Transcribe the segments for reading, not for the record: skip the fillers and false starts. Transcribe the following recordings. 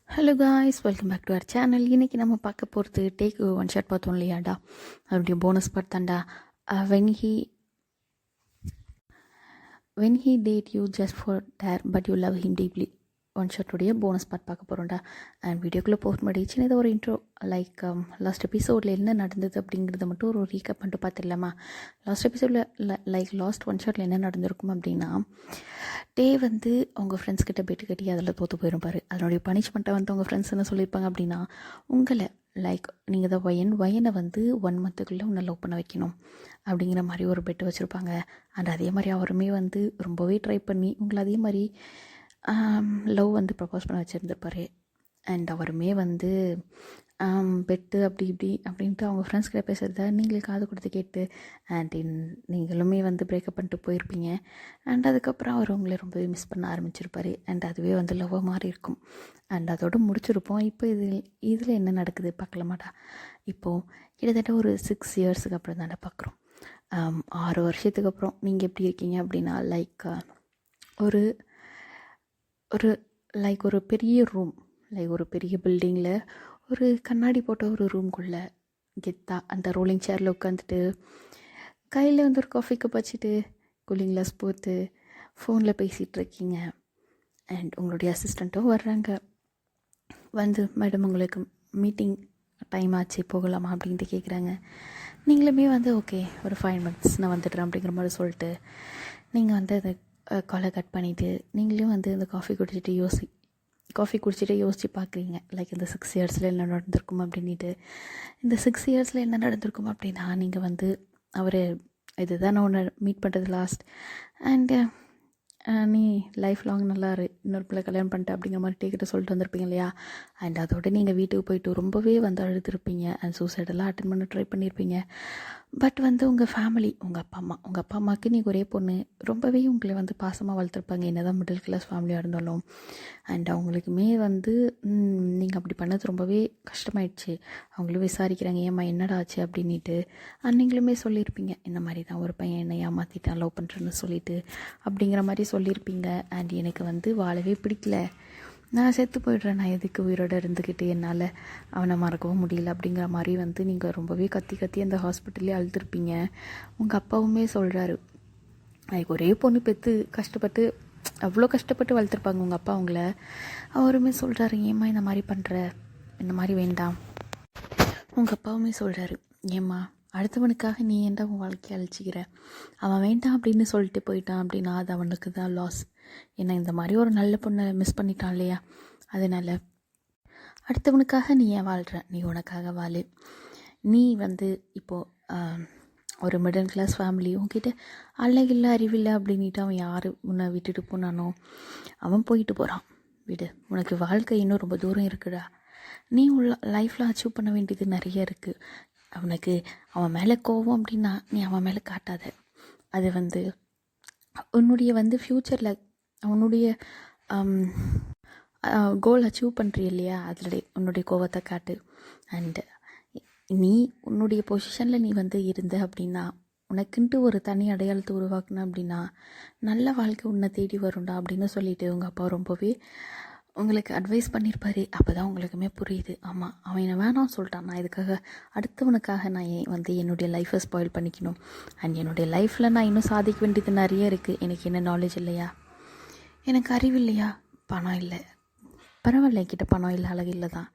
Hello guys, welcome back to our channel. இன்றைக்கி நம்ம பார்க்க போகிறது டேக் ஒன் ஷாட் பார்த்தோம் இல்லையாடா, அவருடைய போனஸ் பார்ட் தான்டா. When he date you just for there but you love him deeply one ஷாட்டுடைய போனஸ் பார்ட் பார்க்க போகிறோம்டா. அண்ட் வீடியோக்குள்ளே போக முன்னாடி சின்னதாக ஒரு இன்ட்ரோ, லைக் லாஸ்ட் எபிசோடில் என்ன நடந்தது அப்படிங்கிறத மட்டும் ஒரு ரீகப் பண்ணிட்டு பார்த்துடலாமா. லாஸ்ட் எபிசோடில் லாஸ்ட் ஒன் ஷாட்டில் என்ன நடந்திருக்கும் அப்படின்னா, டே வந்து அவங்க ஃப்ரெண்ட்ஸ் கிட்ட பெட்டு கட்டி அதில் தோற்று போயிருப்பார். அதனுடைய பனிஷ்மெண்ட்டை வந்து அவங்க ஃப்ரெண்ட்ஸ் என்ன சொல்லியிருப்பாங்க அப்படின்னா, உங்களை லைக் நீங்கள் தான் வயனை வந்து 1 மந்த்துக்குள்ளே உன்னை லவ் பண்ண வைக்கணும் அப்படிங்கிற மாதிரி ஒரு பெட்டு வச்சுருப்பாங்க. அண்ட் அதே மாதிரி அவருமே வந்து ரொம்பவே ட்ரை பண்ணி உங்களை அதே மாதிரி லவ் வந்து ப்ரப்போஸ் பண்ண வச்சுருந்துருப்பார். அண்ட் அவருமே வந்து பெட்டு அப்படி இப்படி அப்படின்ட்டு அவங்க ஃப்ரெண்ட்ஸ் கிட்ட பேசுகிறத நீங்களே காது கொடுத்து கேட்டு அண்ட் நீங்களுமே வந்து பிரேக்கப் பண்ணிட்டு போயிருப்பீங்க. அண்ட் அதுக்கப்புறம் அவர் உங்களை ரொம்பவே மிஸ் பண்ண ஆரம்பிச்சிருப்பார். அண்ட் அதுவே வந்து லவ்வாக மாறி இருக்கும். அண்ட் அதோடு முடிச்சிருப்போம். இப்போ இதில் என்ன நடக்குது பார்க்கலாமாடா. இப்போது கிட்டத்தட்ட ஒரு 6 இயர்ஸுக்கு அப்புறம் தானே பார்க்குறோம். 6 வருஷத்துக்கு அப்புறம் நீங்கள் எப்படி இருக்கீங்க அப்படின்னா, லைக் ஒரு பெரிய ரூம், லைக் ஒரு பெரிய பில்டிங்கில் ஒரு கண்ணாடி போட்ட ஒரு ரூம்குள்ளே கெத்தா அந்த ரோலிங் சேரில் உட்காந்துட்டு கையில் வந்து ஒரு காஃபி கப் வச்சுட்டு கூலிங் கிளாஸ் போட்டு ஃபோனில் பேசிகிட்டு இருக்கீங்க. அண்ட் உங்களுடைய அசிஸ்டண்ட்டும் வர்றாங்க. வந்து மேடம் உங்களுக்கு மீட்டிங் டைம் ஆச்சு போகலாமா அப்படின்ட்டு கேட்குறாங்க. நீங்களுமே வந்து ஓகே ஒரு 5 minutes நான் வந்துடுறேன் அப்படிங்கிற மாதிரி சொல்லிட்டு நீங்கள் வந்து அதை காலை கட் பண்ணிவிட்டு நீங்களும் வந்து இந்த காஃபி குடிச்சிட்டு யோசித்து பார்க்குறீங்க. லைக் இந்த 6 இயர்ஸில் என்ன நடந்திருக்கும் அப்படின்ட்டு. இந்த 6 இயர்ஸில் என்ன நடந்திருக்கும் அப்படின்னா, நீங்கள் வந்து அவர் இதுதான் நான் உன்னை மீட் பண்ணுறது லாஸ்ட், அண்டு நீ லைஃப் லாங் நல்லா இன்னொரு பிள்ளை கல்யாணம் பண்ணிட்டு அப்படிங்கிற மாதிரி டேக்கிட்ட சொல்லிட்டு வந்திருப்பீங்க இல்லையா. அண்ட் அதோட நீங்கள் வீட்டுக்கு போயிட்டு ரொம்பவே வந்து அழுதுருப்பீங்க. அண்ட் சூசைடெல்லாம் அட்டன் பண்ண ட்ரை பண்ணியிருப்பீங்க. பட் வந்து உங்கள் ஃபேமிலி, உங்கள் அப்பா அம்மாவுக்கு நீங்கள் ஒரே பொண்ணு, ரொம்பவே உங்களை வந்து பாசமாக வளர்த்துருப்பாங்க என்ன தான் மிடில் கிளாஸ் ஃபேமிலியாக இருந்தாலும். அண்ட் அவங்களுக்குமே வந்து நீங்கள் அப்படி பண்ணது ரொம்பவே கஷ்டமாயிடுச்சு. அவங்களும் விசாரிக்கிறாங்க ஏம்மா என்னடா ஆச்சு அப்படின்ட்டு. நீங்களுமே சொல்லியிருப்பீங்க இந்த மாதிரி தான் ஒரு பையன் என்னை ஏமாற்றிட்டான் லவ் பண்ணுறேன்னு சொல்லிட்டு அப்படிங்கிற மாதிரி சொல்லியிருப்பீங்க. அண்ட் எனக்கு வந்து வாழவே பிடிக்கல, நான் செத்து போய்ட்றேன், நான் எதுக்கு உயிரோடு இருந்துக்கிட்டு என்னால் அவனை மறக்கவும் முடியல அப்படிங்கிற மாதிரி வந்து நீங்கள் ரொம்பவே கத்தி அந்த ஹாஸ்பிட்டல்லே அழுதுருப்பீங்க. உங்கள் அப்பாவுமே சொல்கிறாரு, எனக்கு ஒரே பொண்ணு பெற்று அவ்வளோ கஷ்டப்பட்டு வளர்த்துருப்பாங்க உங்கள் அப்பா அவங்கள. அவருமே சொல்கிறாரு ஏம்மா இந்த மாதிரி பண்ணுற, இந்த மாதிரி வேண்டாம். உங்கள் அப்பாவுமே சொல்கிறாரு ஏம்மா அடுத்தவனுக்காக நீ ஏன்டா உன் வாழ்க்கையை அழிச்சிக்கிற, அவன் வேண்டாம் அப்படின்னு சொல்லிட்டு போயிட்டான் அப்படின்னா அது அவனுக்கு தான் லாஸ். ஏன்னா இந்த மாதிரி ஒரு நல்ல பொண்ணை மிஸ் பண்ணிட்டான் இல்லையா. அதனால் அடுத்தவனுக்காக நீ ஏன் வாழ்கிற, நீ உனக்காக வாழு. நீ வந்து இப்போது ஒரு மிடில் கிளாஸ் ஃபேமிலி உங்ககிட்ட அழகில்லை அறிவில்லை அப்படின்ட்டு அவன் யார் உன்னை விட்டுட்டு போனானோ அவன் போயிட்டு போகிறான், விடு. உனக்கு வாழ்க்கை இன்னும் ரொம்ப தூரம் இருக்குடா. நீ லைஃப்பில் அச்சீவ் பண்ண வேண்டியது நிறைய இருக்குது. அவனுக்கு அவன் மேலே கோவம் அப்படின்னா நீ அவன் மேலே காட்டாத. அது வந்து உன்னுடைய வந்து ஃப்யூச்சரில் உன்னுடைய கோல் அச்சீவ் பண்ணுறிய இல்லையா, அதில் உன்னுடைய கோவத்தை காட்டு. அண்டு நீ உன்னுடைய பொசிஷனில் நீ வந்து இருந்த அப்படின்னா உனக்குன்ட்டு ஒரு தனி அடையாளத்தை உருவாக்கணும் அப்படின்னா நல்ல வாழ்க்கை உன்னை தேடி வரும்டா அப்படின்னு சொல்லிட்டு உங்கள் அப்பா ரொம்பவே உங்களுக்கு அட்வைஸ் பண்ணியிருப்பாரு. அப்போ தான் உங்களுக்குமே புரியுது, ஆமாம் அவன் என்ன வேணாம் சொல்லிட்டான், நான் இதுக்காக அடுத்தவனுக்காக நான் வந்து என்னுடைய லைஃப்பை ஸ்பாயில் பண்ணிக்கணும். அண்ட் என்னுடைய லைஃப்பில் நான் இன்னும் சாதிக்க வேண்டியது நிறைய இருக்குது. எனக்கு என்ன நாலேஜ் இல்லையா, எனக்கு அறிவு இல்லையா, பணம் இல்லை, பரவாயில்ல என்கிட்ட பணம் இல்லை அழகு இல்லை தான்,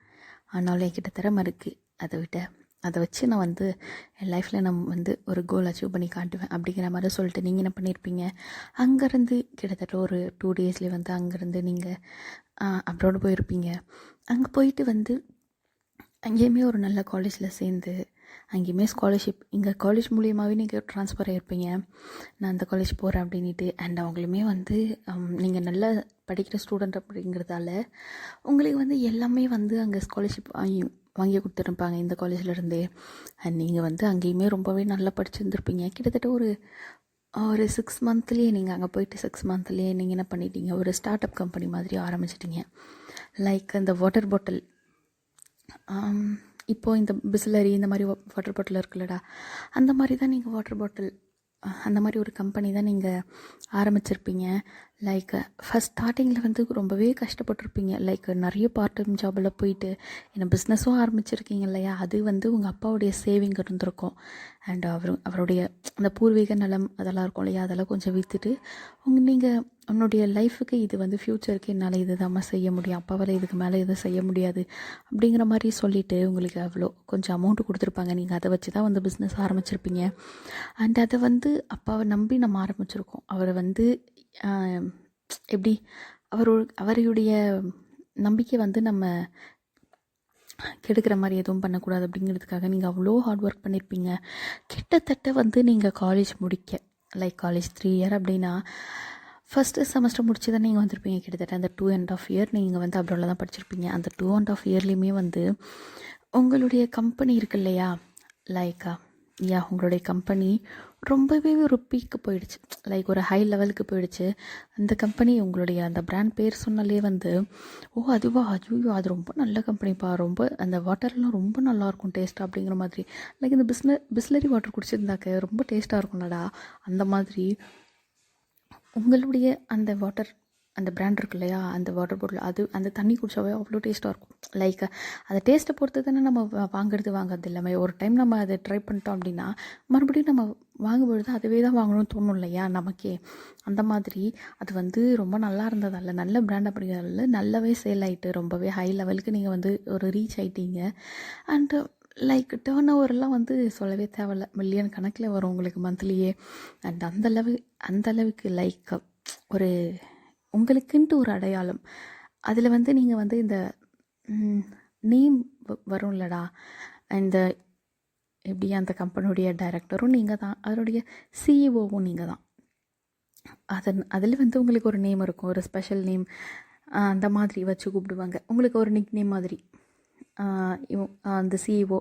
ஆனாலும் என்கிட்ட திறமை இருக்குது. அதை வச்சு நான் வந்து என் லைஃப்பில் நான் வந்து ஒரு கோல் அச்சீவ் பண்ணி காட்டுவேன் அப்படிங்கிற மாதிரி சொல்லிட்டு நீங்கள் என்ன பண்ணியிருப்பீங்க. அங்கேருந்து கிட்டத்தட்ட ஒரு 2 டேஸ்லேயே வந்து அங்கேருந்து நீங்கள் அப்ராடு போயிருப்பீங்க. அங்கே போயிட்டு வந்து அங்கேயுமே ஒரு நல்ல காலேஜில் சேர்ந்து அங்கேயுமே ஸ்காலர்ஷிப், இங்கே காலேஜ் மூலியமாகவே நீங்கள் ட்ரான்ஸ்ஃபர் ஆகிருப்பீங்க, நான் அந்த காலேஜ் போகிறேன் அப்படின்ட்டு. அண்ட் அவங்களுமே வந்து நீங்கள் நல்லா படிக்கிற ஸ்டூடெண்ட் அப்படிங்கிறதால உங்களுக்கு வந்து எல்லாமே வந்து அங்கே ஸ்காலர்ஷிப் வாங்கி கொடுத்துருப்பாங்க இந்த காலேஜ்லேருந்தே. அண்ட் நீங்கள் வந்து அங்கேயுமே ரொம்பவே நல்லா படிச்சுருந்துருப்பீங்க. கிட்டத்தட்ட ஒரு 6 மந்த்லேயே நீங்கள் அங்கே போயிட்டு 6 மந்த்லேயே நீங்கள் என்ன பண்ணிட்டீங்க, ஒரு ஸ்டார்ட் அப் கம்பெனி மாதிரி ஆரம்பிச்சிட்டிங்க. லைக் அந்த வாட்டர் பாட்டில், இப்போது இந்த பிஸ்லரி இந்த மாதிரி வாட்டர் பாட்டில் இருக்குல்லடா, அந்த மாதிரி தான் நீங்கள் வாட்டர் பாட்டில் அந்த மாதிரி ஒரு கம்பெனி தான் நீங்கள் ஆரம்பிச்சிருப்பீங்க. லைக் ஃபஸ்ட் ஸ்டார்டிங்கில் வந்து ரொம்பவே கஷ்டப்பட்டிருப்பீங்க. லைக் நிறைய பார்ட் டைம் ஜாபில் போயிட்டு என்ன பிஸ்னஸும் ஆரம்பிச்சிருக்கீங்க இல்லையா? அது வந்து உங்கள் அப்பாவுடைய சேவிங் இருந்திருக்கும். அண்ட் அவருடைய அந்த பூர்வீக நலம் அதெல்லாம் இருக்கும் இல்லையா? அதெல்லாம் கொஞ்சம் விற்றுட்டு நீங்கள் உன்னுடைய லைஃபுக்கு இது வந்து ஃப்யூச்சருக்கு என்னால் இது தான் செய்ய முடியும், அப்பாவால் இதுக்கு மேலே எதுவும் செய்ய முடியாது அப்படிங்கிற மாதிரி சொல்லிவிட்டு உங்களுக்கு அவ்வளோ கொஞ்சம் அமௌண்ட்டு கொடுத்துருப்பாங்க. நீங்கள் அதை வச்சு தான் வந்து பிஸ்னஸ் ஆரம்பிச்சிருப்பீங்க. அண்ட் அதை வந்து அப்பாவை நம்பி நம்ம ஆரம்பிச்சிருக்கோம். அவரை வந்து எப்படி அவருடைய நம்பிக்கை வந்து நம்ம கெடுக்கிற மாதிரி எதுவும் பண்ணக்கூடாது அப்படிங்கிறதுக்காக நீங்கள் அவ்வளோ ஹார்ட் ஒர்க் பண்ணியிருப்பீங்க. கிட்டத்தட்ட வந்து நீங்கள் காலேஜ் முடிக்க லைக் காலேஜ் 3 இயர் அப்படின்னா ஃபஸ்ட்டு செமஸ்டர் முடிச்சு தான் நீங்கள் வந்திருப்பீங்க. கிட்டத்தட்ட அந்த 2.5 இயர் நீங்கள் வந்து அப்ராடில் தான் படிச்சிருப்பீங்க. அந்த 2.5 இயர்லேயுமே வந்து உங்களுடைய கம்பெனி இருக்கு இல்லையா? லைக் உங்களுடைய கம்பெனி ரொம்பவே ஒரு பீக்கு போயிடுச்சு, லைக் ஒரு ஹை லெவலுக்கு போயிடுச்சு. அந்த கம்பெனி உங்களுடைய அந்த பிராண்ட் பேர் சொன்னாலே வந்து அதுவா ஐயோ அது ரொம்ப நல்ல கம்பெனிப்பா, ரொம்ப அந்த வாட்டர்லாம் ரொம்ப நல்லாயிருக்கும் டேஸ்ட்டாக அப்படிங்கிற மாதிரி. லைக் இந்த பிஸ்லரி வாட்டர் குடிச்சிருந்தாக்க ரொம்ப டேஸ்ட்டாக இருக்கும்லடா, அந்த மாதிரி உங்களுடைய அந்த வாட்டர் அந்த பிராண்ட் இருக்கு இல்லையா? அந்த வாட்டர் பாட்டில் அது அந்த தண்ணி குடிச்சாவே அவ்வளோ டேஸ்ட்டாக இருக்கும். லைக் அந்த டேஸ்ட்டை பொறுத்து தானே நம்ம வாங்குறது எல்லாமே. ஒரு டைம் நம்ம அதை ட்ரை பண்ணிட்டோம் அப்படின்னா மறுபடியும் நம்ம வாங்கும்பொழுது அதுவே தான் வாங்கணும்னு தோணும் இல்லையா நமக்கே? அந்த மாதிரி அது வந்து ரொம்ப நல்லா இருந்ததால் நல்ல பிராண்ட் அப்படிங்கிறதால நல்லாவே சேல் ஆகிட்டு ரொம்பவே ஹை லெவலுக்கு நீங்கள் வந்து ஒரு ரீச் ஆகிட்டீங்க. அண்டு லைக் டேர்ன் ஓவரெல்லாம் வந்து சொல்லவே தேவையில்ல, மில்லியன் கணக்கில் வரும் உங்களுக்கு மந்த்லியே. அண்ட் அந்தளவுக்கு லைக் ஒரு உங்களுக்குன்ட்டு ஒரு அடையாளம். அதில் வந்து நீங்கள் வந்து இந்த நேம் வரும் இல்லடா, இந்த எப்படி அந்த கம்பெனியுடைய டைரக்டரும் நீங்கள் தான், அதனுடைய சிஇஓவும் நீங்கள் தான். அதில் வந்து உங்களுக்கு ஒரு நேம் இருக்கும், ஒரு ஸ்பெஷல் நேம் அந்த மாதிரி வச்சு கூப்பிடுவாங்க. உங்களுக்கு ஒரு நிக் நேம் மாதிரி அந்த சிஇஓ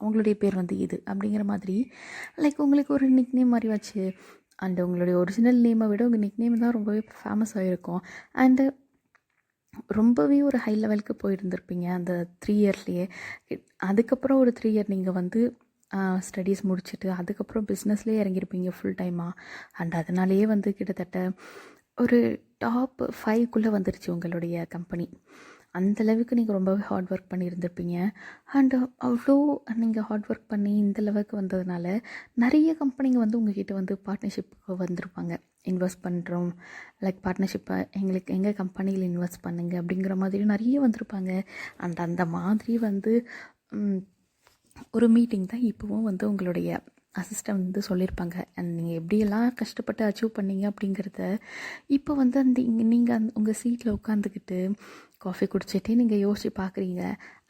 உங்களுடைய பேர் வந்து இது அப்படிங்கிற மாதிரி லைக் உங்களுக்கு ஒரு நிக் நேம் மாதிரி வச்சு, அண்ட் உங்களுடைய ஒரிஜினல் நேமை விட உங்கள் நிக் நேம் தான் ரொம்பவே ஃபேமஸ் ஆகிருக்கும். அண்டு ரொம்பவே ஒரு ஹை லெவலுக்கு போயிருந்திருப்பீங்க அந்த 3 இயர்ஸ்லேயே. அதுக்கப்புறம் ஒரு 3 இயர் நீங்கள் வந்து ஸ்டடீஸ் முடிச்சுட்டு அதுக்கப்புறம் பிஸ்னஸ்லேயே இறங்கியிருப்பீங்க ஃபுல் டைமாக. அண்ட் அதனாலேயே வந்து கிட்டத்தட்ட ஒரு டாப் 5க்குள்ளே வந்துருச்சு உங்களுடைய கம்பெனி. அந்தளவுக்கு நீங்கள் ரொம்பவே ஹார்ட் ஒர்க் பண்ணியிருந்திருப்பீங்க. அண்டு அவ்வளோ நீங்கள் ஹார்ட் ஒர்க் பண்ணி இந்த லெவலுக்கு வந்ததுனால நிறைய கம்பெனிங்க வந்து உங்ககிட்ட வந்து பார்ட்னர்ஷிப்புக்கு வந்திருப்பாங்க. இன்வெஸ்ட் பண்ணுறோம், லைக் பார்ட்னர்ஷிப்பை எங்கள் கம்பெனியில் இன்வெஸ்ட் பண்ணுங்க அப்படிங்கிற மாதிரி நிறைய வந்திருப்பாங்க. அண்ட் அந்த மாதிரி வந்து ஒரு மீட்டிங் தான் இப்போவும் வந்து உங்களுடைய அசிஸ்டன்ட் வந்து சொல்லியிருப்பாங்க. அண்ட் நீங்கள் எப்படியெல்லாம் கஷ்டப்பட்டு அச்சீவ் பண்ணீங்க அப்படிங்கிறத இப்போ வந்து நீங்கள் உங்கள் சீட்டில் உட்காந்துக்கிட்டு காஃபி குடிச்சிட்டே நீங்கள் யோசித்து பார்க்குறீங்க.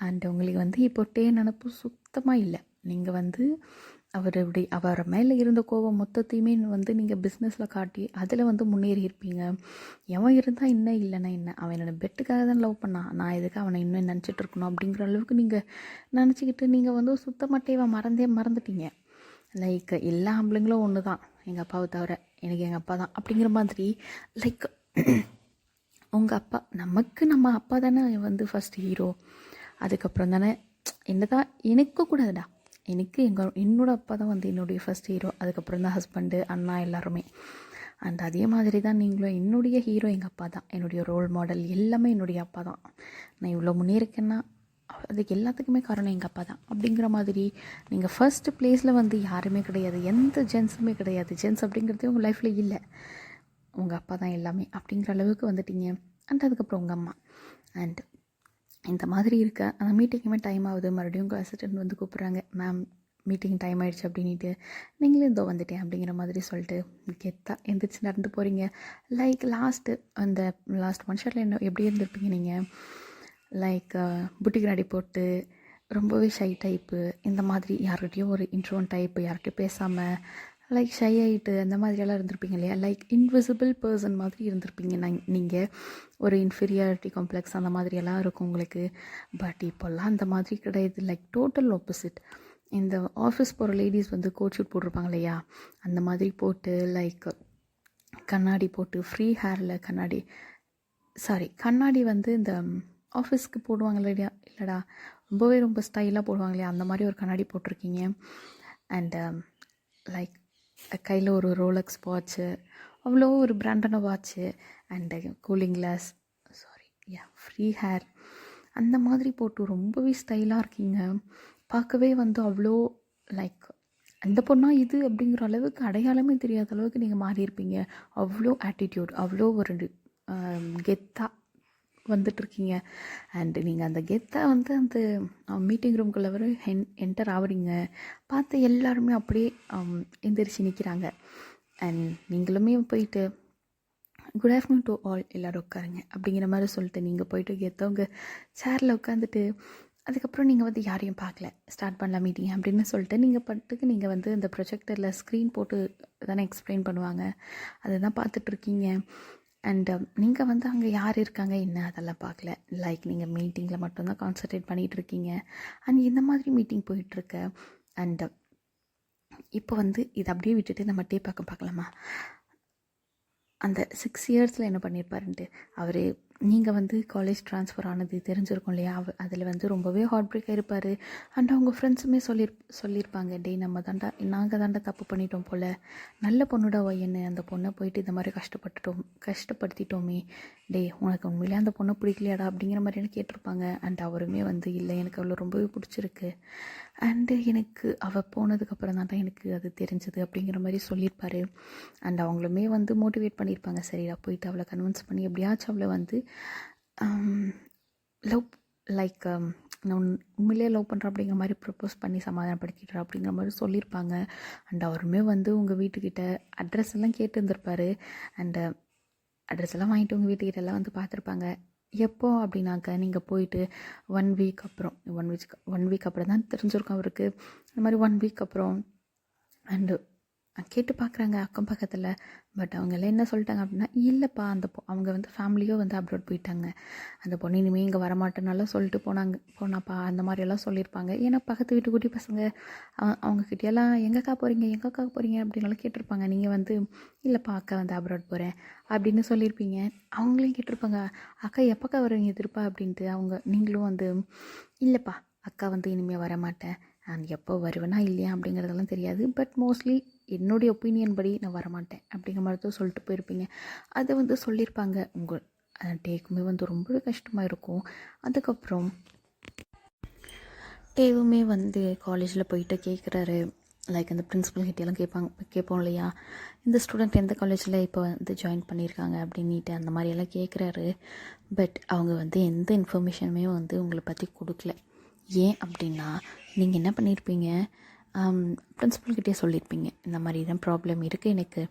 அண்ட் உங்களுக்கு வந்து இப்போ நினப்பு சுத்தமாக இல்லை. நீங்கள் வந்து அவர் மேலே இருந்த கோபம் மொத்தத்தையுமே வந்து நீங்கள் பிஸ்னஸில் காட்டி அதில் வந்து முன்னேறி இருப்பீங்க. எவன் இருந்தால் இன்னும் இல்லைன்னா என்ன, அவன் என்னோட பெட்டுக்காக தான் லவ் பண்ணான், நான் எதுக்கு அவனை இன்னும் நினச்சிட்டு இருக்கணும் அப்படிங்கிற அளவுக்கு நீங்கள் நினச்சிக்கிட்டு நீங்கள் வந்து சுத்தமாட்டே மறந்துட்டீங்க. லைக் எல்லா ஆம்பளைங்களும் ஒன்று தான், எங்கள் அப்பாவை தவிர எனக்கு எங்கள் அப்பா தான் அப்படிங்கிற மாதிரி. லைக் உங்கள் அப்பா நம்ம அப்பா தானே வந்து ஃபஸ்ட் ஹீரோ. அதுக்கப்புறம் தானே என்ன தான் எனக்கு கூடாதுடா, எனக்கு என்னோடய அப்பா தான் வந்து என்னுடைய ஃபஸ்ட் ஹீரோ. அதுக்கப்புறம் தான் ஹஸ்பண்டு, அண்ணா எல்லாருமே. அண்ட் அதே மாதிரி தான் நீங்களும் என்னுடைய ஹீரோ எங்கள் அப்பா தான், என்னுடைய ரோல் மாடல் எல்லாமே என்னுடைய அப்பா தான். நான் இவ்வளோ முன்னேறிக்கேன்னா அதுக்கு எல்லாத்துக்குமே காரணம் எங்கள் அப்பா தான் அப்படிங்கிற மாதிரி. நீங்கள் ஃபர்ஸ்ட் பிளேஸில் வந்து யாருமே கிடையாது, எந்த ஜென்ஸுமே கிடையாது. ஜென்ஸ் அப்படிங்கிறதே உங்கள் லைஃப்பில் இல்லை, உங்கள் அப்பா தான் எல்லாமே அப்படிங்கிற அளவுக்கு வந்துட்டீங்க. அண்ட் அதுக்கப்புறம் உங்கள் அம்மா. அண்ட் இந்த மாதிரி இருக்க அந்த மீட்டிங்குமே டைம் ஆகுது, மறுபடியும் உங்கள் அசிஸ்டன்ட் வந்து கூப்பிட்றாங்க, மேம் மீட்டிங் டைம் ஆகிடுச்சு அப்படின்ட்டு. நீங்களும் இதோ வந்துட்டேன் அப்படிங்கிற மாதிரி சொல்லிட்டு கெத்தாக எந்திரிச்சு நடந்து போகிறீங்க. லைக் அந்த லாஸ்ட் 1 ஷாட்டில் என்ன எப்படி இருந்திருப்பீங்க நீங்கள்? லைக் புட்டிக்கு நடி போட்டு ரொம்பவே ஷை டைப்பு, இந்த மாதிரி யார்கிட்டையும் ஒரு இன்ட்ரோன் டைப்பு, யார்கிட்டையும் பேசாமல் லைக் ஷை ஆகிட்டு அந்த மாதிரியெல்லாம் இருந்திருப்பீங்க இல்லையா? லைக் இன்விசிபிள் பர்சன் மாதிரி இருந்திருப்பீங்க. நீங்கள் ஒரு இன்ஃபீரியாரிட்டி காம்ப்ளெக்ஸ் அந்த மாதிரியெல்லாம் இருக்கும் உங்களுக்கு. பட் இப்போல்லாம் அந்த மாதிரி கிடையாது, லைக் டோட்டல் ஆப்போசிட். இந்த ஆஃபீஸ் போகிற லேடிஸ் வந்து கோட் ஷூட் போட்டிருப்பாங்க இல்லையா? அந்த மாதிரி போட்டு லைக் கண்ணாடி போட்டு ஃப்ரீ ஹேரில் கண்ணாடி வந்து இந்த ஆஃபீஸ்க்கு போடுவாங்க இல்லைடா, ரொம்ப ஸ்டைலாக போடுவாங்க இல்லையா? அந்த மாதிரி ஒரு கண்ணாடி போட்டிருக்கீங்க. அண்டு லைக் கையில் ஒரு ரோலக்ஸ் வாட்ச்சு, அவ்வளோ ஒரு பிராண்டான watch. And cooling glass, sorry free hair, அந்த மாதிரி போட்டு ரொம்பவே ஸ்டைலாக இருக்கீங்க. பார்க்கவே வந்து அவ்வளோ லைக் அந்த பொண்ணா இது அப்படிங்கிற அளவுக்கு அடையாளமே தெரியாத அளவுக்கு நீங்கள் மாறியிருப்பீங்க. அவ்வளோ ஆட்டிடியூட், அவ்வளோ ஒரு கெத்தாக வந்துட்டுருக்கீங்க. அண்டு நீங்கள் அந்த கெத்தாக வந்து அந்த மீட்டிங் ரூம்குள்ளே வர என்டர் ஆகுறீங்க. பார்த்து எல்லாருமே அப்படியே எந்திரிச்சு நிற்கிறாங்க. அண்ட் நீங்களுமே போயிட்டு குட் ஆஃப்டர்நூன் டு ஆல், எல்லோரும் உட்காருங்க அப்படிங்கிற மாதிரி சொல்லிட்டு நீங்கள் போயிட்டு கெத்தவங்க சேரில் உட்காந்துட்டு அதுக்கப்புறம் நீங்கள் வந்து யாரையும் பார்க்கல, ஸ்டார்ட் பண்ணலாம் மீட்டிங் அப்படின்னு சொல்லிட்டு நீங்கள் பாட்டுக்கு நீங்கள் வந்து இந்த ப்ரொஜெக்டரில் ஸ்க்ரீன் போட்டு தானே எக்ஸ்பிளைன் பண்ணுவாங்க, அதை தான் பார்த்துட்ருக்கீங்க. அண்டு நீங்கள் வந்து அங்கே யார் இருக்காங்க என்ன அதெல்லாம் பார்க்கல, லைக் நீங்கள் மீட்டிங்கில் மட்டும்தான் கான்சன்ட்ரேட் பண்ணிகிட்டு இருக்கீங்க. அண்ட் இந்த மாதிரி மீட்டிங் போயிட்டுருக்கு. அண்டு இப்போ வந்து இதை அப்படியே விட்டுட்டு நம்ம டே பார்க்கலாமா? அந்த 6 இயர்ஸில் என்ன பண்ணியிருப்பாருன்ட்டு அவர் நீங்கள் வந்து காலேஜ் ட்ரான்ஸ்ஃபர் ஆனது தெரிஞ்சிருக்கும் இல்லையா? அதில் வந்து ரொம்பவே ஹார்ட் பிரேக் ஆகிருப்பார். அண்ட் அவங்க ஃப்ரெண்ட்ஸுமே சொல்லியிருப்பாங்க, டே நாங்கள் தாண்டா தப்பு பண்ணிட்டோம் போல், நல்ல பொண்ணுடா ஒய்யன்னு அந்த பொண்ணை போயிட்டு இந்த மாதிரி கஷ்டப்படுத்திட்டோமே, டே உனக்கு உண்மையிலே அந்த பொண்ணை பிடிக்கலையாடா அப்படிங்கிற மாதிரியான கேட்டிருப்பாங்க. அண்ட் அவருமே வந்து இல்லை எனக்கு அவ்வளோ ரொம்பவே பிடிச்சிருக்கு, அண்டு எனக்கு அவள் போனதுக்கப்புறம் தான் எனக்கு அது தெரிஞ்சது அப்படிங்கிற மாதிரி சொல்லியிருப்பார். அண்ட் அவங்களுமே வந்து மோட்டிவேட் பண்ணியிருப்பாங்க, சரிடா போயிட்டு அவளை கன்வின்ஸ் பண்ணி எப்படியாச்சும் அவளை வந்து லவ் லைக் நான் உண்மையிலே லவ் பண்ணுறேன் அப்படிங்கிற மாதிரி ப்ரப்போஸ் பண்ணி சமாதானப்படுத்திடுறா அப்படிங்கிற மாதிரி சொல்லியிருப்பாங்க. அண்ட் அவருமே வந்து உங்கள் வீட்டுக்கிட்ட அட்ரஸ் எல்லாம் கேட்டு இருந்திருப்பார். அண்டு அட்ரஸ் எல்லாம் வாங்கிட்டு உங்கள் வீட்டுக்கிட்டெல்லாம் வந்து பார்த்துருப்பாங்க. எப்போ அப்படின்னாக்க நீங்கள் போயிட்டு 1 வீக் அப்புறம் 1 வீக் அப்புறம் தான் தெரிஞ்சிருக்கும் அவருக்கு. இந்த மாதிரி 1 வீக் அப்புறம் அண்டு கேட்டு பார்க்குறாங்க அக்கம் பக்கத்தில். பட் அவங்கெல்லாம் என்ன சொல்லிட்டாங்க அப்படின்னா, இல்லைப்பா அவங்க வந்து ஃபேமிலியோ வந்து அப்ராட் போயிட்டாங்க, அந்த பொண்ணு இனிமேல் இங்கே வரமாட்டேனாலும் சொல்லிட்டு போனாப்பா அந்த மாதிரியெல்லாம் சொல்லியிருப்பாங்க. ஏன்னா பக்கத்து வீட்டு குட்டி பசங்க அவங்கக்கிட்டையெல்லாம் எங்கக்கா போகிறீங்க அப்படின்னாலும் கேட்டிருப்பாங்க. நீங்கள் வந்து இல்லைப்பா அக்கா வந்து அப்ராட் போகிறேன் அப்படின்னு சொல்லியிருப்பீங்க. அவங்களையும் கேட்டிருப்பாங்க, அக்கா எப்போக்கா வருவீங்க திருப்பா அப்படின்ட்டு. நீங்களும் வந்து இல்லைப்பா அக்கா வந்து இனிமேல் வரமாட்டேன், நான் எப்போ வருவேனா இல்லையா அப்படிங்கிறதெல்லாம் தெரியாது, பட் மோஸ்ட்லி என்னுடைய ஒப்பீனியன் படி நான் வரமாட்டேன் அப்படிங்கிற மாதிரி தான் சொல்லிட்டு போயிருப்பீங்க. அதை வந்து சொல்லியிருப்பாங்க. உங்கள் டேக்குமே வந்து ரொம்பவே கஷ்டமாக இருக்கும். அதுக்கப்புறம் டேவுமே வந்து காலேஜில் போயிட்டு கேட்குறாரு, லைக் அந்த பிரின்ஸிபல் கிட்டேலாம் கேட்போம் இல்லையா, இந்த ஸ்டூடெண்ட் எந்த காலேஜில் இப்போ வந்து ஜாயின் பண்ணியிருக்காங்க அப்படின்ட்டு அந்த மாதிரியெல்லாம் கேட்குறாரு. பட் அவங்க வந்து எந்த இன்ஃபர்மேஷனுமே வந்து உங்களை பற்றி கொடுக்கல. ஏன் அப்படின்னா நீங்கள் என்ன பண்ணியிருப்பீங்க, ப்ரின்ஸிபல்கிட்டே சொல்லியிருப்பீங்க, இந்த மாதிரி தான் ப்ராப்ளம் இருக்குது எனக்கு,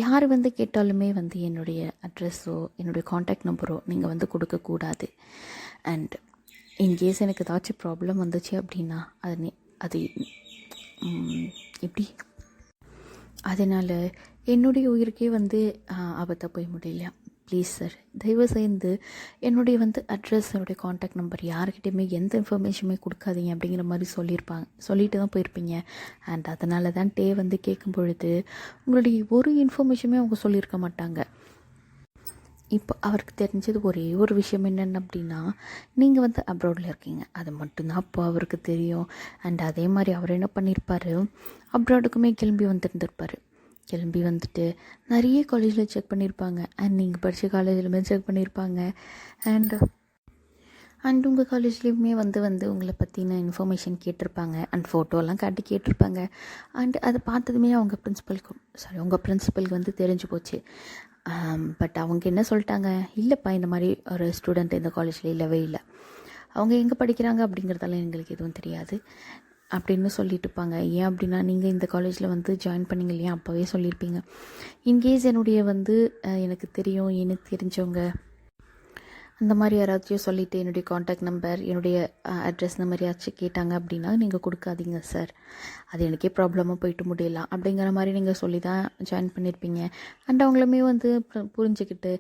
யார் வந்து கேட்டாலுமே வந்து என்னுடைய அட்ரஸோ என்னுடைய காண்டாக்ட் நம்பரோ நீங்கள் வந்து கொடுக்கக்கூடாது. அண்ட் இன்கேஸ் எனக்கு ஏதாச்சும் ப்ராப்ளம் வந்துச்சு அப்படின்னா அது எப்படி அதனால் என்னுடைய உயிருக்கே வந்து ஆபத்தாக போய் முடியலையா, ப்ளீஸ் சார் தயவு செய்து என்னுடைய வந்து அட்ரஸ் என்னுடைய காண்டாக்ட் நம்பர் யாருக்கிட்டையுமே எந்த இன்ஃபர்மேஷனுமே கொடுக்காதீங்க அப்படிங்கிற மாதிரி சொல்லிட்டு தான் போயிருப்பீங்க. அண்ட் அதனால தான் டே வந்து கேட்கும் பொழுது உங்களுடைய ஒரு இன்ஃபர்மேஷனுமே அவங்க சொல்லியிருக்க மாட்டாங்க. இப்போ அவருக்கு தெரிஞ்சது ஒரே ஒரு விஷயம் என்னென்னு அப்படின்னா, நீங்கள் வந்து அப்ராடில் இருக்கீங்க, அது மட்டும்தான் அப்போ அவருக்கு தெரியும். அண்ட் அதே மாதிரி அவர் என்ன பண்ணியிருப்பார், அப்ராடுக்குமே கிளம்பி வந்துட்டு நிறைய காலேஜில் செக் பண்ணியிருப்பாங்க. அண்ட் நீங்கள் படித்த காலேஜிலுமே செக் பண்ணியிருப்பாங்க. அண்ட் உங்கள் காலேஜ்லேயுமே வந்து உங்களை பற்றின இன்ஃபர்மேஷன் கேட்டிருப்பாங்க. அண்ட் ஃபோட்டோலாம் காட்டி கேட்டிருப்பாங்க. அண்ட் அதை பார்த்ததுமே உங்கள் பிரின்சிபலுக்கு வந்து தெரிஞ்சு போச்சு. பட் அவங்க என்ன சொல்லிட்டாங்க, இல்லைப்பா இந்த மாதிரி ஒரு ஸ்டூடெண்ட் இந்த காலேஜில் இல்லவே இல்லை, அவங்க எங்கே படிக்கிறாங்க அப்படிங்கிறதெல்லாம் எங்களுக்கு எதுவும் தெரியாது அப்படின்னு சொல்லிட்டு இருப்பாங்க. ஏன் அப்படின்னா நீங்கள் இந்த காலேஜில் வந்து ஜாயின் பண்ணிங்க இல்லையா, அப்போவே சொல்லியிருப்பீங்க. இன்கேஸ் என்னுடைய வந்து எனக்கு தெரியும், எனக்கு தெரிஞ்சவங்க அந்த மாதிரி யாராச்சும் சொல்லிவிட்டு என்னுடைய காண்டாக்ட் நம்பர் என்னுடைய அட்ரஸ் இந்த மாதிரி யாராச்சும் கேட்டாங்க அப்படின்னா நீங்கள் கொடுக்காதீங்க சார், அது எனக்கே ப்ராப்ளமாக போயிட்டு முடியலாம் அப்படிங்கிற மாதிரி நீங்கள் சொல்லி தான் ஜாயின் பண்ணியிருப்பீங்க. அண்ட் அவங்களுமே வந்து புரிஞ்சுக்கிட்டு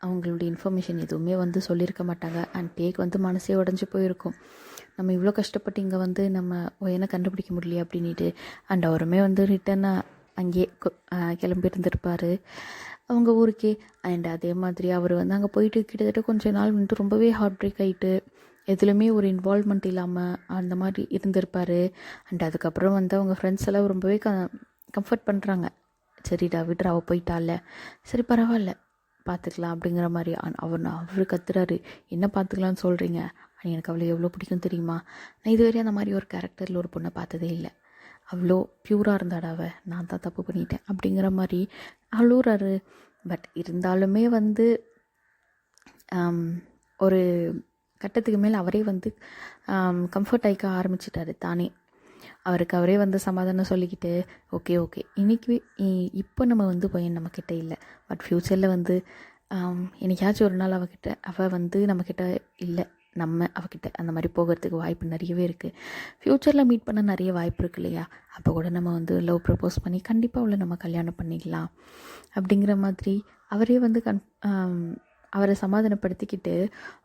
அவங்களுடைய இன்ஃபர்மேஷன் எதுவுமே வந்து சொல்லியிருக்க மாட்டாங்க. அண்ட் டேக் வந்து மனசே உடஞ்சி போயிருக்கும், நம்ம இவ்வளோ கஷ்டப்பட்டு இங்கே வந்து நம்ம ஒயனை கண்டுபிடிக்க முடியலையே அப்படின்ட்டு. அண்ட் அவருமே வந்து ரிட்டனாக அங்கேயே கிளம்பி இருந்திருப்பார் அவங்க ஊருக்கே. அண்ட் அதே மாதிரி அவர் வந்து அங்கே போயிட்டு கிட்டத்தட்ட கொஞ்ச நாள் வந்துட்டு ரொம்பவே ஹார்ட் பிரேக் ஆகிட்டு எதுலையுமே ஒரு இன்வால்வ்மெண்ட் இல்லாமல் அந்த மாதிரி இருந்திருப்பார். அண்ட் அதுக்கப்புறம் வந்து அவங்க ஃப்ரெண்ட்ஸ் எல்லாம் ரொம்பவே கம்ஃபர்ட் பண்ணுறாங்க, சரிடா விட்ரு அவள் போயிட்டால, சரி பரவாயில்ல பார்த்துக்கலாம் அப்படிங்கிற மாதிரி அவர் கத்துறாரு. என்ன பார்த்துக்கலான்னு சொல்கிறீங்க, எனக்கு அவளை எவ்வளோ பிடிக்கும் தெரியுமா, நான் இதுவரை அந்த மாதிரி ஒரு கேரக்டரில் ஒரு பொண்ணை பார்த்ததே இல்லை, அவ்வளோ ப்யூராக இருந்தாடா நான் தான் தப்பு பண்ணிட்டேன் அப்படிங்கிற மாதிரி அழுறாரு. பட் இருந்தாலுமே வந்து ஒரு கட்டத்துக்கு மேலே அவரே வந்து கம்ஃபர்ட் ஆகிக்க ஆரம்பிச்சிட்டாரு தானே. அவருக்கு அவரே வந்து சமாதானம் சொல்லிக்கிட்டு ஓகே இன்றைக்கி இப்போ நம்ம வந்து பையன் நம்மக்கிட்ட இல்லை, பட் ஃப்யூச்சரில் வந்து என்னைக்காச்சும் ஒரு நாள் அவள் வந்து நம்மக்கிட்ட இல்லை, நம்ம அவகிட்ட அந்த மாதிரி போகிறதுக்கு வாய்ப்பு நிறையவே இருக்குது. ஃப்யூச்சரில் மீட் பண்ண நிறைய வாய்ப்பு இருக்கு இல்லையா, அப்போ கூட நம்ம வந்து லவ் ப்ரப்போஸ் பண்ணி கண்டிப்பாக அவளை நம்ம கல்யாணம் பண்ணிக்கலாம் அப்படிங்கிற மாதிரி அவரே வந்து அவரை சமாதானப்படுத்திக்கிட்டு